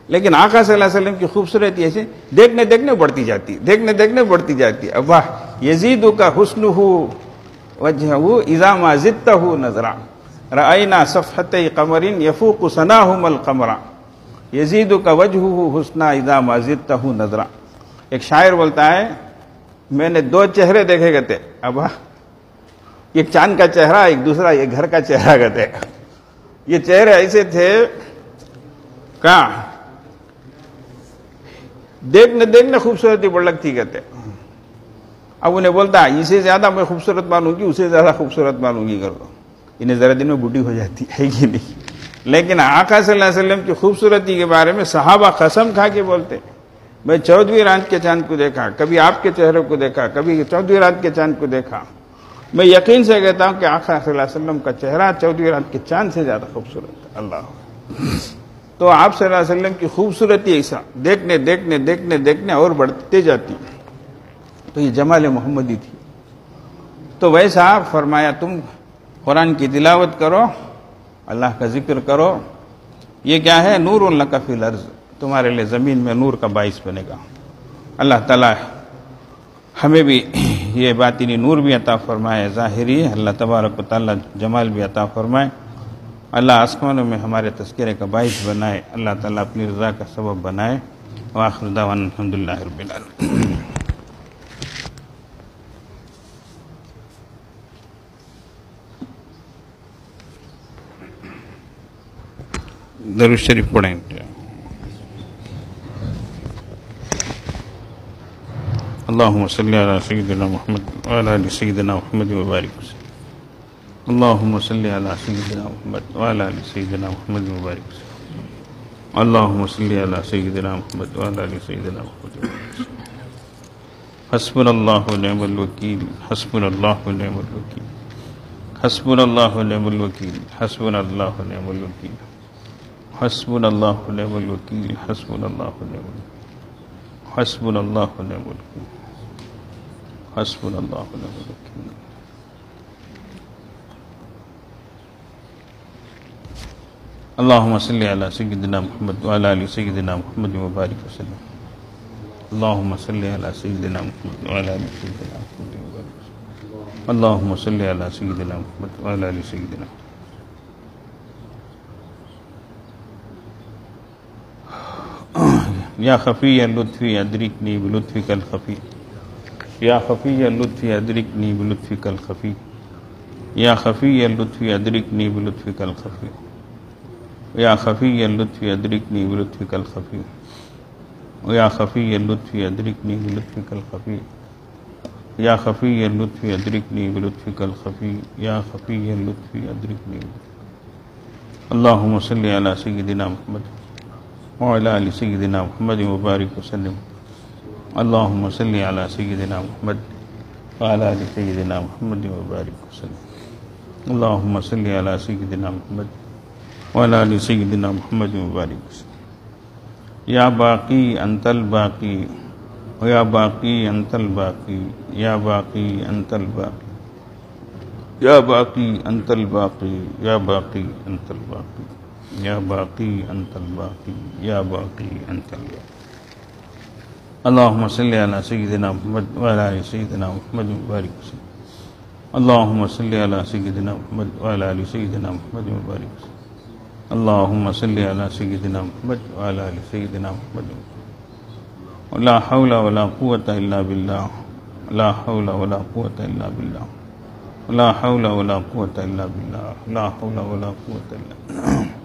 لیکن آقا صلی اللہ علیہ وسلم کی خوبصورتی ایسی دیکھنے بڑھتی بڑھتی جاتی ابا یزید کا حسن ہو وجہ اذا ما زدتہ نظرا رأينا صفحتي قمر يفوق سناهما القمر يزيدك وجهه حسنا اذا ما زدته نظرا. ایک شاعر بولتا ہے میں نے دو چہرے دیکھے کہتے ابا، ایک چاند کا چہرہ، ایک دوسرا ایک گھر کا چہرہ کہتے. یہ چہرے ایسے تھے کہاں دیکھنے دیکھنے خوبصورتی بڑھ لگتی کہتے. اب انہیں بولتا اسے زیادہ میں خوبصورت مانوں گی، اسے زیادہ خوبصورت مانوں گی کر دو، انہیں ذرا دن میں بوڑھی ہو جاتی ہے کہ نہیں. لیکن آقا صلی اللہ علیہ وسلم کی خوبصورتی کے بارے میں صحابہ قسم کھا کے بولتے میں 14ویں رات کے چاند کو دیکھا، کبھی آپ کے چہرے کو دیکھا، کبھی 14ویں رات کے چاند کو دیکھا. میں یقین سے کہتا ہوں کہ آقا صلی اللہ علیہ وسلم کا چہرہ 14ویں رات کے چاند سے زیادہ خوبصورت ہے. اللہ. تو آپ صلی اللہ علیہ وسلم کی خوبصورتی ایسا دیکھنے دیکھنے دیکھنے دیکھنے اور بڑھتے جاتی. تو یہ جمال محمدی تھی. تو ویسا فرمایا تم قرآن کی تلاوت کرو، اللہ کا ذکر کرو. یہ کیا ہے؟ نور لک فی الارض، تمہارے لیے زمین میں نور کا باعث بنے گا. اللہ تعالیٰ ہمیں بھی یہ باطنی نور بھی عطا فرمائے، ظاہری اللہ تبارک و تعالیٰ جمال بھی عطا فرمائے. اللہ آسمانوں میں ہمارے تذکرے کا باعث بنائے، اللہ تعالیٰ اپنی رضا کا سبب بنائے. وآخر دعوانا الحمدللہ رب العالمین. درود شریف پڑھیں. اللہم صلی علی سیدنا محمد وعلی آل سیدنا محمد وبارک وسلم. اللہم صلی علی سیدنا محمد وعلی آل سیدنا محمد وبارک وسلم. اللہم صلی علی سیدنا محمد وعلی آل سیدنا محمد وبارک وسلم. حسبنا اللہ ونعم الوکیل، حسبنا اللہ ونعم الوکیل، حسبنا اللہ ونعم الوکیل، حسبنا اللہ ونعم الوکیل، حسبنا اللہ ونعم الوکیل، حسبنا اللہ ونعم الوکیل، حسبنا اللہ ونعم الوکیل، حسبنا اللہ ونعم الوکیل. اللہم صلی علی سیدنا محمد وعلی آل سیدنا محمد وبارک وسلم. اللہم صلی علی سیدنا محمد وعلی آل سیدنا محمد وبارک وسلم. اللہم صلی علی سیدنا محمد وعلی آل سیدنا محمد. یا خفی اللطفی ادرکنی بلطفک الخفی، یا خفی اللطفی ادرکنی بلطفک الخفی، یا خفی اللطفی ادرکنی بلطفک الخفی، یا خفی اللطفی ادرکنی بلطفک الخفی، یا خفی اللطفی ادرکنی بلطفک الخفی، یا خفی اللطفی ادرکنی بلطفک الخفی، یا خفی اللطفی ادرکنی. اللہم صلی علی سیدنا محمد وعلی آل سیدنا محمد وبارک وسلم. اللہم صلی علی سیدنا محمد وعلی آل سیدنا محمد وبارک وسلم. اللہم صلی علی سیدنا محمد وعلی آل سیدنا محمد وبارک وسلم. یا باقی انت الباقی، یا باقی انت الباقی، یا باقی انت الباقی، یا باقی انت الباقی، یا باقی انت الباقی، یا باقی انت الباقی، یا باقی انت الباقی. اللہم صلی علی سیدنا محمد وعلی آل سیدنا محمد وبارک وسلم. اللہم صلی علی سیدنا محمد وعلی آل سیدنا محمد وبارک وسلم. اللہم صلی علی سیدنا محمد وعلی آل سیدنا محمد. لا حول ولا قوة الا باللہ، لا حول ولا قوة الا باللہ، لا حول ولا قوة الا باللہ، لا حول ولا قوة الا باللہ،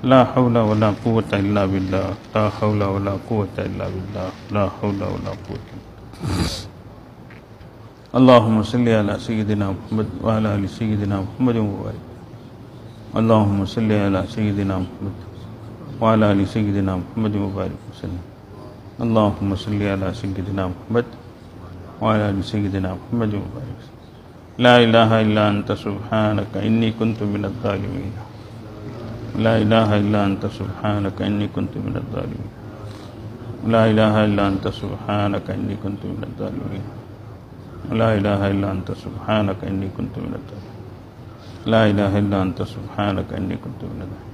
لا حول ولا قوة الا باللہ، لا حول ولا قوة الا باللہ، لا حول ولا قوة الا باللہ. اللہم صلی علی سیدنا محمد وعلی آل سیدنا محمد وبارک. اللہم صلی علی سیدنا محمد وعلی آل سیدنا محمد وبارک وسلم. اللہم صلی علی سیدنا محمد وعلی آل سیدنا محمد وبارک وسلم. لا الہ الا انت سبحانک انی کنت من الظالمین. لا الہ الا انت سبحانک انی کنت من الظالمین. لا الہ الا انت سبحانک انی کنت من الظالمین. لا الہ الا انت سبحانک انی کنت من الظالمین. لا الہ الا انت سبحانک انی کنت من الظالمین.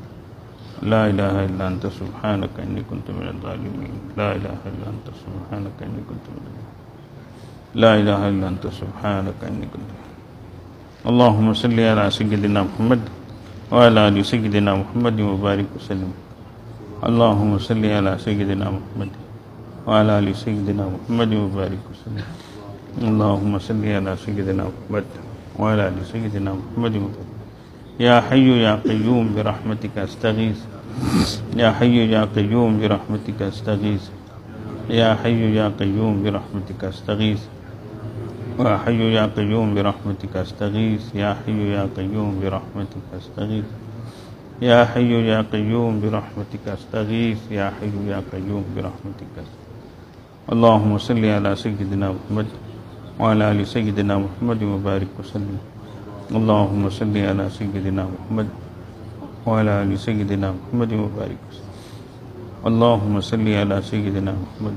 لا الہ الا انت سبحانک انی کنت من الظالمین. لا الہ الا انت سبحانک انی کنت من الظالمین. لا الہ الا انت سبحانک انی کنت. اللہم صلی علی سیدنا محمد وعلى آل سيدنا محمد وبارك وسلم. اللهم صل على سيدنا محمد وعلى آل سيدنا محمد وبارك وسلم. اللهم صل على سيدنا محمد وعلى آل سيدنا محمد وبارك. يا حي يا قيوم برحمتك استغيث. يا حي يا قيوم برحمتك استغيث. يا حي يا قيوم برحمتك استغيث. يا حي يا قيوم برحمتك استغيث. يا حي يا قيوم برحمتك استغيث. يا حي يا قيوم برحمتك استغيث. يا حي يا قيوم برحمتك استغيث. اللهم صل على سيدنا محمد وعلى آل سيدنا محمد وبارك وسلم. اللهم صل على سيدنا محمد وعلى آل سيدنا محمد وبارك وسلم. اللهم صل على سيدنا محمد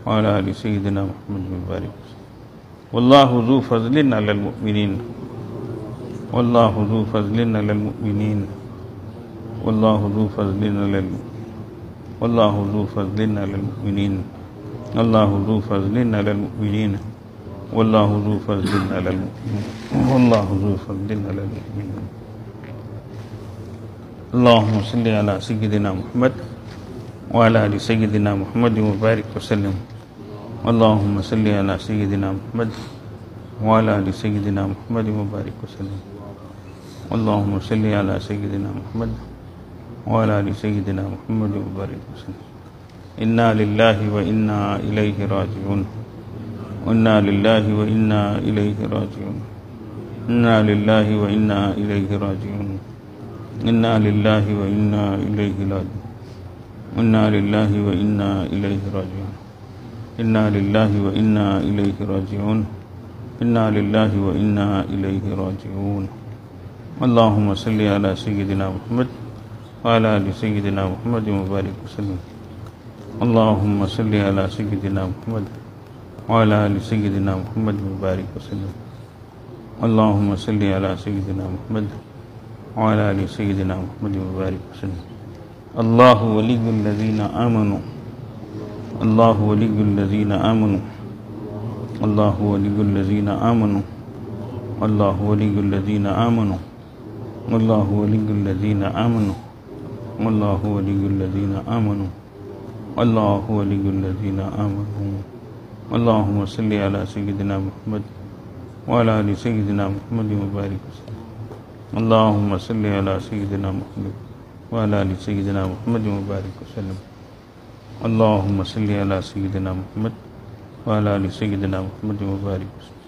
وعلى آل سيدنا محمد وبارك وسلم. والله ذو فضل على المؤمنين. والله ذو فضل على المؤمنين. والله ذو فضل على والله ذو فضل على المؤمنين. الله ذو فضل على المؤمنين. والله ذو فضل على المؤمنين. والله ذو فضل على المؤمنين. اللهم صل على سيدنا محمد وعلى آل سيدنا محمد وبارك وسلم. اللهم صل على سيدنا محمد وعلى آل سيدنا محمد وبارك وسلم. اللهم صل على سيدنا محمد وعلى آل سيدنا محمد وبارك وسلم. إنا لله وإنا إليه راجعون. إنا لله وإنا إليه راجعون. إنا لله وإنا إليه راجعون. إنا لله وإنا إليه راجعون. إنا لله وإنا إليه راجعون. إنا لله وإنا إليه راجعون. إنا لله وإنا إليه راجعون. اللهم صل على سيدنا محمد وعلى آل سيدنا محمد وبارك وسلم. اللهم صل على سيدنا محمد وعلى آل سيدنا محمد وبارك وسلم. اللهم صل على سيدنا محمد وعلى آل سيدنا محمد وبارك وسلم. الله ولي الذين آمنوا. الله ولي الذين آمنوا. الله ولي الذين آمنوا. الله ولي الذين آمنوا. والله ولي الذين آمنوا. والله ولي الذين آمنوا. الله ولي الذين آمنوا. اللهم صل على سيدنا محمد وعلى آل سيدنا محمد وبارك وسلم. اللهم صل على سيدنا محمد وعلى آل سيدنا محمد وبارك وسلم. اللهم صل على سيدنا محمد وعلى آل سيدنا محمد وبارك وسلم.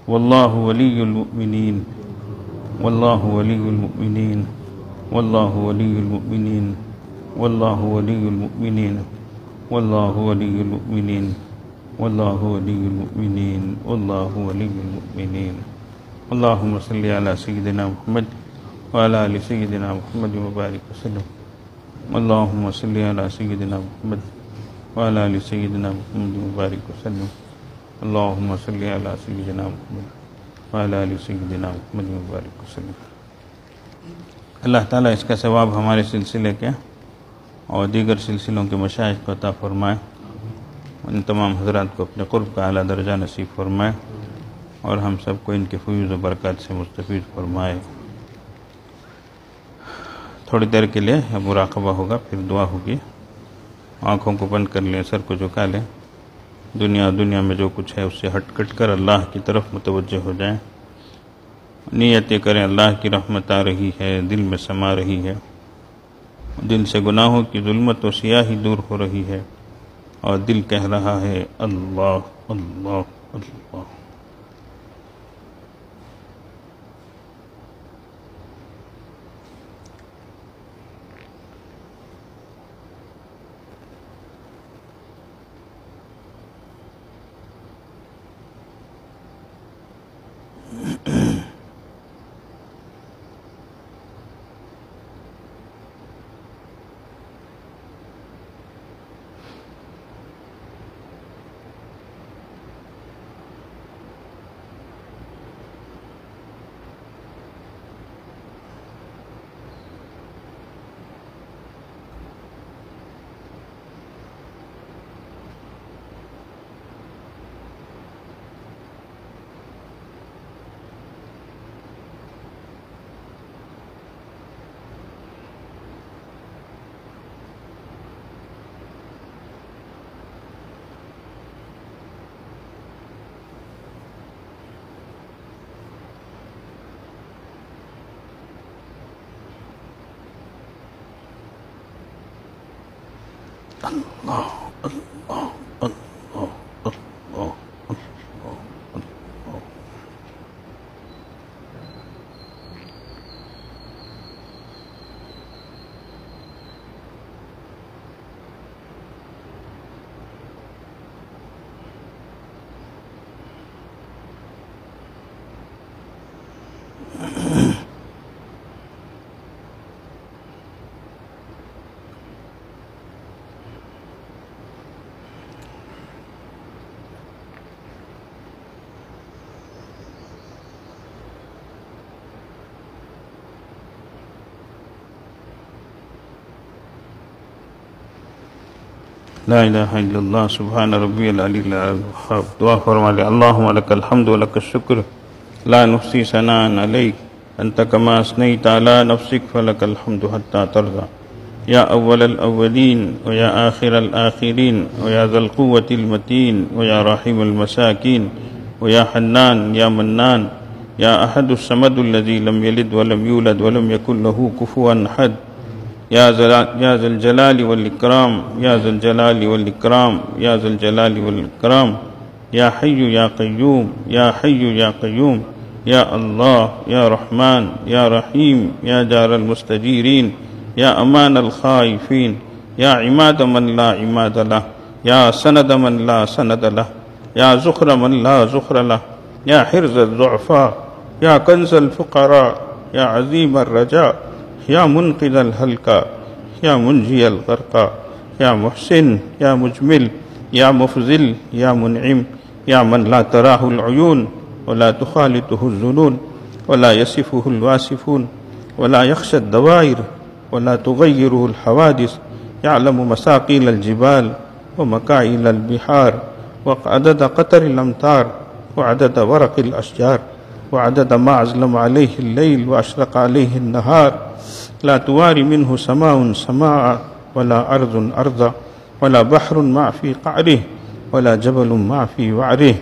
والله ولي المؤمنين. والله ولي المؤمنين. والله ولي المؤمنين. والله ولي المؤمنين. والله ولي المؤمنين. والله ولي المؤمنين. والله ولي المؤمنين. اللهم صل على سيدنا محمد وعلى آل سيدنا محمد وبارك وسلم. اللهم صل على سيدنا محمد وعلى آل سيدنا محمد وبارك وسلم. اللهم صل على سيدنا محمد وعلى آل سيدنا محمد وبارك وسلم. اللہ تعالیٰ اس کا ثواب ہمارے سلسلے کے اور دیگر سلسلوں کے مشائخ کو عطا فرمائے. ان تمام حضرات کو اپنے قرب کا اعلیٰ درجہ نصیب فرمائے اور ہم سب کو ان کے فیوز و برکات سے مستفید فرمائے. تھوڑی دیر کے لیے مراقبہ ہوگا، پھر دعا ہوگی. آنکھوں کو بند کر لیں، سر کو جھکا لیں. دنیا میں جو کچھ ہے اس سے ہٹ کٹ کر اللہ کی طرف متوجہ ہو جائیں. نیتیں کریں اللہ کی رحمت آ رہی ہے، دل میں سما رہی ہے. دل سے گناہوں کی ظلمت و سیاہی دور ہو رہی ہے اور دل کہہ رہا ہے اللہ اللہ اللہ. لا الہ الا اللہ سبحان ربی العلی العظیم. دعا فرما لے. اللہم لک الحمد ولک الشکر لا نحصی ثناء علیک انت کما اثنیت علی نفسک فلک الحمد حتی ترضى. یا اول الاولین ویا آخر الآخرین ویا ذا القوة المتین ویا راحم المساکین ویا حنان یا منان یا احد الصمد الذی لم یلد ولم یولد ولم یکن له کفوا احد. یا ذا الجلال والاکرام یا ذا الجلال والاکرام یا ذا الجلال والاکرام. یا حی یا قیوم یا حی یا قیوم. یا اللہ یا رحمن یا رحیم یا جار المستجیرین یا امان الخائفین یا عماد من لا عماد له یا سند من لا سند له یا زخر من لا زخر له یا حرز الضعفاء یا کنز الفقراء یا عظیم الرجاء یا منقذ الحلقہ یا منجی الغرقہ یا محسن یا مجمل یا مفضل یا منعم یا من لا تراہ العیون ولا تخالطه الظنون ولا يصفه الواصفون ولا يخشى الدوائر ولا تغيره الحوادث يعلم مساقيل الجبال ومكايل البحار وعدد قطر الأمطار وعدد ورق الأشجار وعدد ما أظلم عليه الليل وأشرق عليه النهار. لا تواري منه سماء سماء ولا أرض أرضا ولا بحر ما في قعره ولا جبل ما في وعره.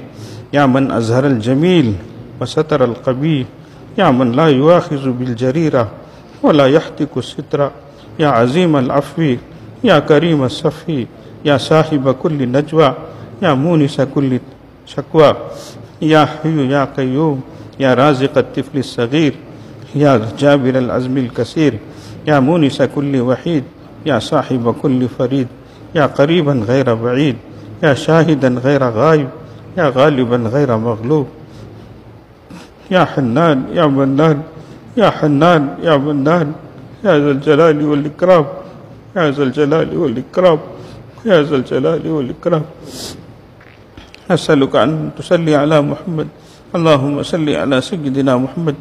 يا من أظهر الجميل وستر القبيح يا من لا يؤاخذ بالجريرة ولا يحتك الستر. يا عظيم العفو يا كريم الصفي يا صاحب كل نجوى يا مونس كل شكوى. يا حي يا قيوم يا رازق الطفل الصغير يا جابر العزم الكثير يا مونس كل وحيد يا صاحب كل فريد يا قريبا غير بعيد يا شاهدا غير غائب يا غالبا غير مغلوب. يا حنان يا منان يا حنان يا منان يا ذا الجلال والإكرام يا ذا الجلال والإكرام يا ذا الجلال والإكرام. أسألك أن تصلي على محمد. اللهم صل على سيدنا محمد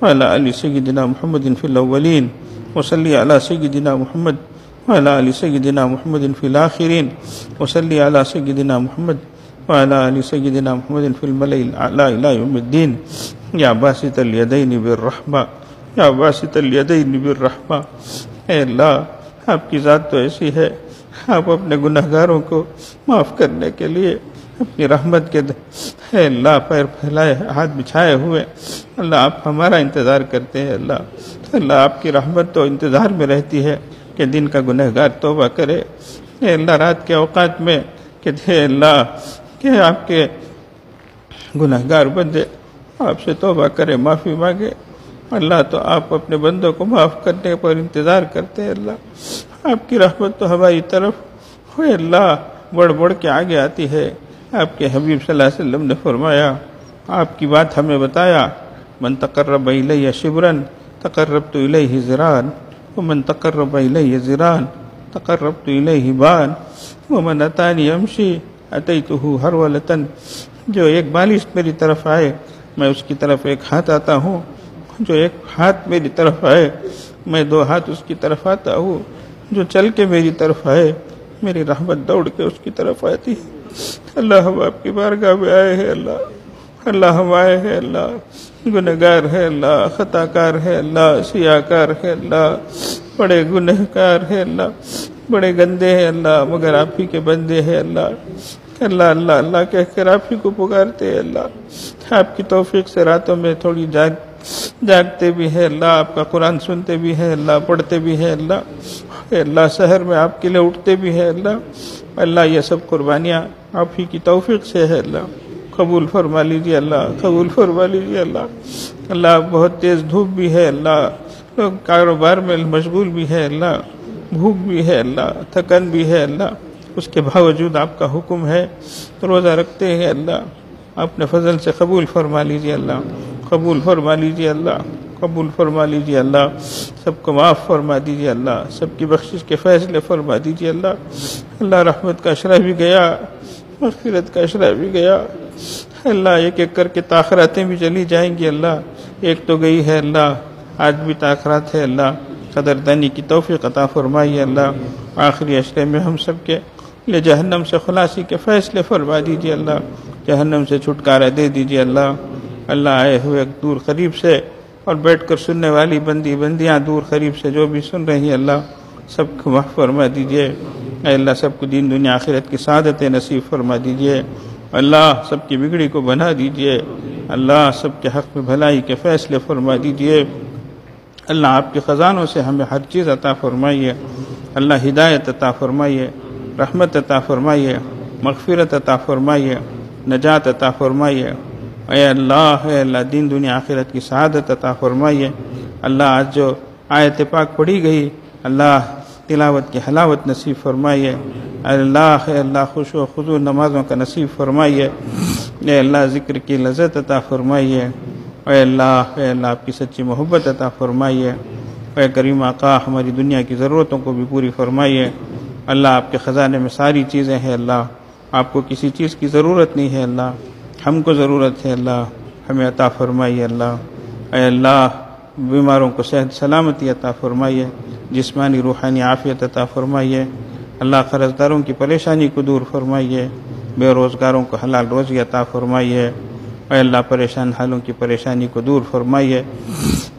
وعلى آل سيدنا محمد في الأولين وصلي على سيدنا محمد وعلى آل سيدنا محمد في الآخرين وصلي على سيدنا محمد وعلى آل سيدنا محمد في الملأ الأعلى إلى يوم الدين. يا باسط اليدين بالرحمة یا واسط الیدین بالرحمہ. اے اللہ آپ کی ذات تو ایسی ہے، آپ اپنے گناہگاروں کو معاف کرنے کے لیے اپنی رحمت کے اے اللہ پیر پھیلائے ہاتھ بچھائے ہوئے اللہ آپ ہمارا انتظار کرتے ہیں. اللہ آپ کی رحمت تو انتظار میں رہتی ہے کہ دن کا گنہگار توبہ کرے. اے اللہ رات کے اوقات میں کہ اے اللہ کہ آپ کے گنہگار بندے آپ سے توبہ کرے، معافی مانگے. اللہ تو آپ اپنے بندوں کو معاف کرنے پر انتظار کرتے ہیں. اللہ آپ کی رحمت تو ہماری طرف ہوئے اللہ بڑھ بڑھ کے آگے آتی ہے. آپ کے حبیب صلی اللہ علیہ وسلم نے فرمایا، آپ کی بات ہمیں بتایا، من تقرب الیہ شبرا تقربت الیہ ذراعا ومن تقرب الیہ ذراعا تقربت الیہ باعا ومن اتانی امشی اتیتہ ہرولۃ. جو ایک بالش میری طرف آئے میں اس کی طرف ایک ہاتھ آتا ہوں، جو ایک ہاتھ میری طرف آئے میں دو ہاتھ اس کی طرف آتا ہوں، جو چل کے میری طرف آئے میری رحمت دوڑ کے اس کی طرف آتی ہے. اللہ ہم آپ کی بارگاہ میں آئے ہیں. اللہ ہم آئے ہیں، اللہ گنہگار ہے، اللہ خطا کار ہے، اللہ سیاہ کار ہے، اللہ بڑے گنہگار ہے، اللہ بڑے گندے ہیں اللہ، مگر آپ ہی کے بندے ہیں. اللہ اللہ اللہ کہہ کر آپ ہی کو پکارتے ہیں. اللہ آپ کی توفیق سے راتوں میں تھوڑی جاگتے بھی ہیں. اللہ آپ کا قرآن سنتے بھی ہیں، اللہ پڑھتے بھی ہیں. اللہ اے اللہ سحر میں آپ کے لیے اٹھتے بھی ہے اللہ. اللہ یہ سب قربانیاں آپ ہی کی توفیق سے ہے اللہ. قبول فرما لیجیے اللہ, قبول فرما لیجیے اللہ. اللہ بہت تیز دھوپ بھی ہے اللہ, لوگ کاروبار میں مشغول بھی ہے اللہ, بھوک بھی ہے اللہ, تھکن بھی ہے اللہ. اس کے باوجود آپ کا حکم ہے روزہ رکھتے ہیں اللہ. اپنے فضل سے قبول فرما لیجیے اللہ, قبول فرما لیجیے اللہ, قبول فرما لیجیے اللہ. سب کو معاف فرما دیجیے اللہ, سب کی بخشش کے فیصلے فرما دیجیے اللہ. اللہ رحمت کا اشرا بھی گیا, مغفرت کا اشرا بھی گیا اللہ. ایک ایک کر کے تاخراتیں بھی چلی جائیں گی اللہ. ایک تو گئی ہے اللہ, آج بھی تاخرات ہے اللہ. قدردانی کی توفیق عطا فرمائیے اللہ. آخری اشرے میں ہم سب کے لیے جہنم سے خلاصی کے فیصلے فرما دیجیے اللہ. جہنم سے چھٹکارا دے دیجیے اللہ. اللہ آئے ہوئے دور قریب سے اور بیٹھ کر سننے والی بندیاں دور قریب سے جو بھی سن رہی ہیں اللہ, سب کو معاف فرما دیجیے. اے اللہ سب کو دین دنیا آخرت کی سعادت نصیب فرما دیجیے. اللہ سب کی بگڑی کو بنا دیجیے. اللہ سب کے حق میں بھلائی کے فیصلے فرما دیجیے. اللہ آپ کے خزانوں سے ہمیں ہر چیز عطا فرمائیے. اللہ ہدایت عطا فرمائیے, رحمت عطا فرمائیے, مغفرت عطا فرمائیے, نجات عطا فرمائیے. اے اللہ دین دنیا آخرت کی سعادت عطا فرمائیے. اللہ آج جو آیت پاک پڑھی گئی اللہ تلاوت کی حلاوت نصیب فرمائیے. اللہ خوش و خضوع نمازوں کا نصیب فرمائیے. اے اللہ ذکر کی لذت عطا فرمائیے. اے اللہ آپ کی سچی محبت عطا فرمائیے. اے کریم آقا ہماری دنیا کی ضرورتوں کو بھی پوری فرمائیے. اللہ آپ کے خزانے میں ساری چیزیں ہیں اللہ, آپ کو کسی چیز کی ضرورت نہیں ہے اللہ, ہم کو ضرورت ہے اللہ, ہمیں عطا فرمائیے اللہ. اے اللہ بیماروں کو صحت سلامتی عطا فرمائیے, جسمانی روحانی عافیت عطا فرمائیے. اللہ قرض داروں کی پریشانی کو دور فرمائیے, بے روزگاروں کو حلال روزی عطا فرمائیے. اے اللہ پریشان حالوں کی پریشانی کو دور فرمائیے.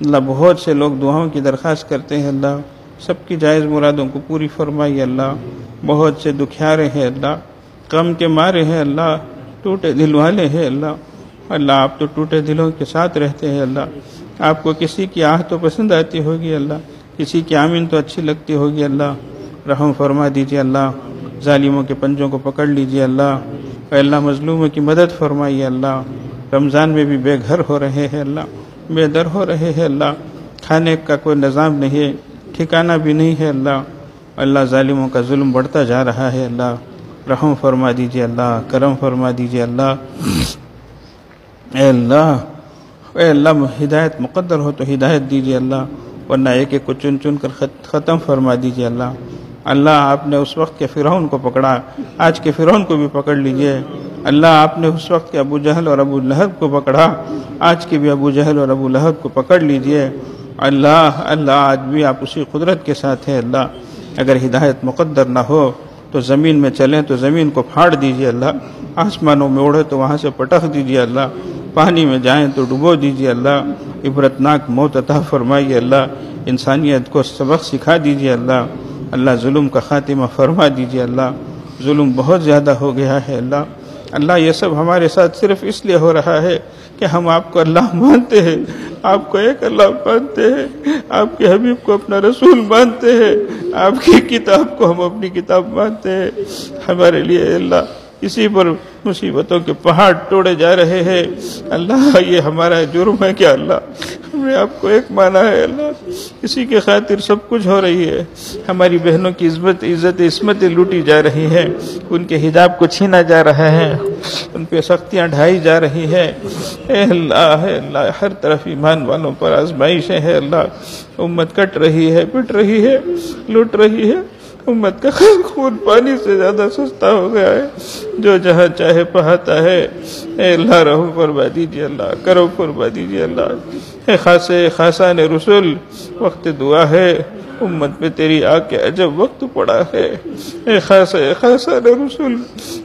اللہ بہت سے لوگ دعاؤں کی درخواست کرتے ہیں اللہ, سب کی جائز مرادوں کو پوری فرمائیے اللہ. بہت سے دکھیارے ہیں اللہ, غم کے مارے ہیں اللہ, ٹوٹے دل والے ہیں اللہ. اللہ آپ تو ٹوٹے دلوں کے ساتھ رہتے ہیں اللہ. آپ کو کسی کی آہ تو پسند آتی ہوگی اللہ, کسی کی آمین تو اچھی لگتی ہوگی اللہ. رحم فرما دیجیے اللہ, ظالموں کے پنجوں کو پکڑ لیجیے اللہ. اے اللہ مظلوموں کی مدد فرمائیے اللہ. رمضان میں بھی بے گھر ہو رہے ہیں اللہ, بے در ہو رہے ہیں اللہ, کھانے کا کوئی نظام نہیں ہے, ٹھکانہ بھی نہیں ہے اللہ. اللہ ظالموں کا ظلم بڑھتا جا رہا ہے اللہ. رحم فرما دیجیے اللہ, کرم فرما دیجیے اللہ. اے اللہ ہدایت مقدر ہو تو ہدایت دیجیے اللہ, ورنہ ایک ایک کو چن چن کر ختم فرما دیجیے اللہ. اللہ آپ نے اس وقت کے فرعون کو پکڑا, آج کے فرعون کو بھی پکڑ لیجیے. اللہ آپ نے اس وقت کے ابو جہل اور ابو لہب کو پکڑا, آج کے بھی ابو جہل اور ابو لہب کو پکڑ لیجیے. اللہ آج بھی آپ اسی قدرت کے ساتھ ہیں اللہ. اگر ہدایت مقدر نہ ہو تو زمین میں چلیں تو زمین کو پھاڑ دیجیے اللہ, آسمانوں میں اڑے تو وہاں سے پٹخ دیجیے اللہ, پانی میں جائیں تو ڈبو دیجیے اللہ. عبرتناک موت عطا فرمائیے اللہ, انسانیت کو سبق سکھا دیجیے اللہ. اللہ ظلم کا خاتمہ فرما دیجیے اللہ, ظلم بہت زیادہ ہو گیا ہے اللہ. اللہ یہ سب ہمارے ساتھ صرف اس لیے ہو رہا ہے کہ ہم آپ کو اللہ مانتے ہیں, آپ کو ایک اللہ مانتے ہیں, آپ کے حبیب کو اپنا رسول مانتے ہیں, آپ کی کتاب کو ہم اپنی کتاب مانتے ہیں. ہمارے لیے اللہ اسی پر مصیبتوں کے پہاڑ توڑے جا رہے ہیں اللہ. یہ ہمارا جرم ہے کہ اللہ ہم نے آپ کو ایک مانا ہے اللہ, اسی کے خاطر سب کچھ ہو رہی ہے. ہماری بہنوں کی عزت عصمتیں لوٹی جا رہی ہیں, ان کے حجاب کو چھینا جا رہا ہے, ان پہ سختیاں ڈھائی جا رہی ہیں. اے اللہ ہر طرف ایمان والوں پر آزمائشیں ہیں اللہ. امت کٹ رہی ہے, پٹ رہی ہے, لوٹ رہی ہے. امت کا خون پانی سے زیادہ سستا ہو گیا ہے, جو جہاں چاہے بہاتا ہے. اے اللہ رحم فرما دیجیے اللہ, کرم فرما دیجیے اللہ. اے خاصان رسول وقت دعا ہے, امت پہ تیری آ کے عجب وقت پڑا ہے. اے خاصان رسول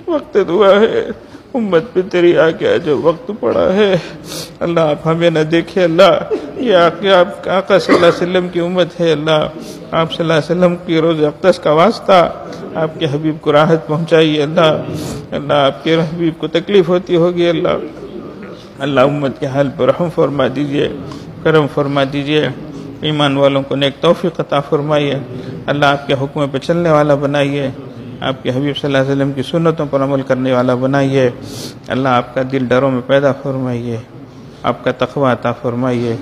وقت دعا ہے, امت پہ تیری آ کے عجب وقت پڑا ہے. اللہ آپ ہمیں نہ دیکھے اللہ, یہ آقا صلی اللہ علیہ وسلم کی امت ہے اللہ. آپ صلی اللہ علیہ وسلم کی روز اقدس کا واسطہ, آپ کے حبیب کو راحت پہنچائیے اللہ. اللہ آپ کے حبیب کو تکلیف ہوتی ہوگی اللہ. اللہ امت کے حال پر رحم فرما دیجیے, کرم فرما دیجیے. ایمان والوں کو نیک توفیق عطا فرمائیے، اللہ آپ کے حکم پہ چلنے والا بنائیے، آپ کے حبیب صلی اللہ علیہ وسلم کی سنتوں پر عمل کرنے والا بنائیے، اللہ آپ کا دل ڈروں میں پیدا فرمائیے، آپ کا تقوی عطا فرمائیے،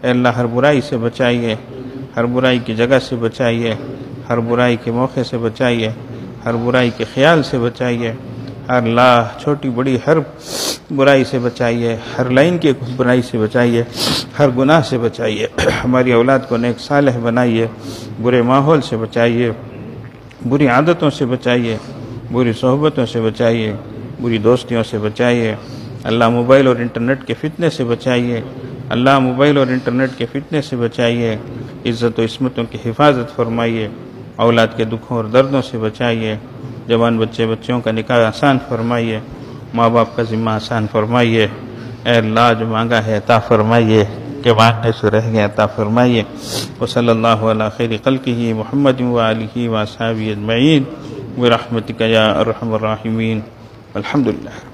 اے اللہ ہر برائی سے بچائیے، ہر برائی کی جگہ سے بچائیے، ہر برائی کے موقع سے بچائیے، ہر برائی کے خیال سے بچائیے، ہر چھوٹی بڑی ہر برائی سے بچائیے، ہر لائن کی برائی سے بچائیے، ہر گناہ سے بچائیے، ہماری اولاد کو نیک صالح بنائیے، برے ماحول سے بچائیے، بری عادتوں سے بچائیے، بری صحبتوں سے بچائیے، بری دوستیوں سے بچائیے، اللہ موبائل اور انٹرنیٹ کے فتنے سے بچائیے، اللہ موبائل اور انٹرنیٹ کے فتنے سے بچائیے، عزت و عصمتوں کی حفاظت فرمائیے، اولاد کے دکھوں اور دردوں سے بچائیے، جوان بچوں کا نکاح آسان فرمائیے، ماں باپ کا ذمہ آسان فرمائیے، اے اللہ جو مانگا ہے عطا فرمائیے، کہ مانگنے سے رہ گئے عطا فرمائیے، وصلی اللہ علی خیر خلقہ محمد وآلہ وصحبہ اجمعین برحمتک یا ارحم الراحمین، الحمدللہ۔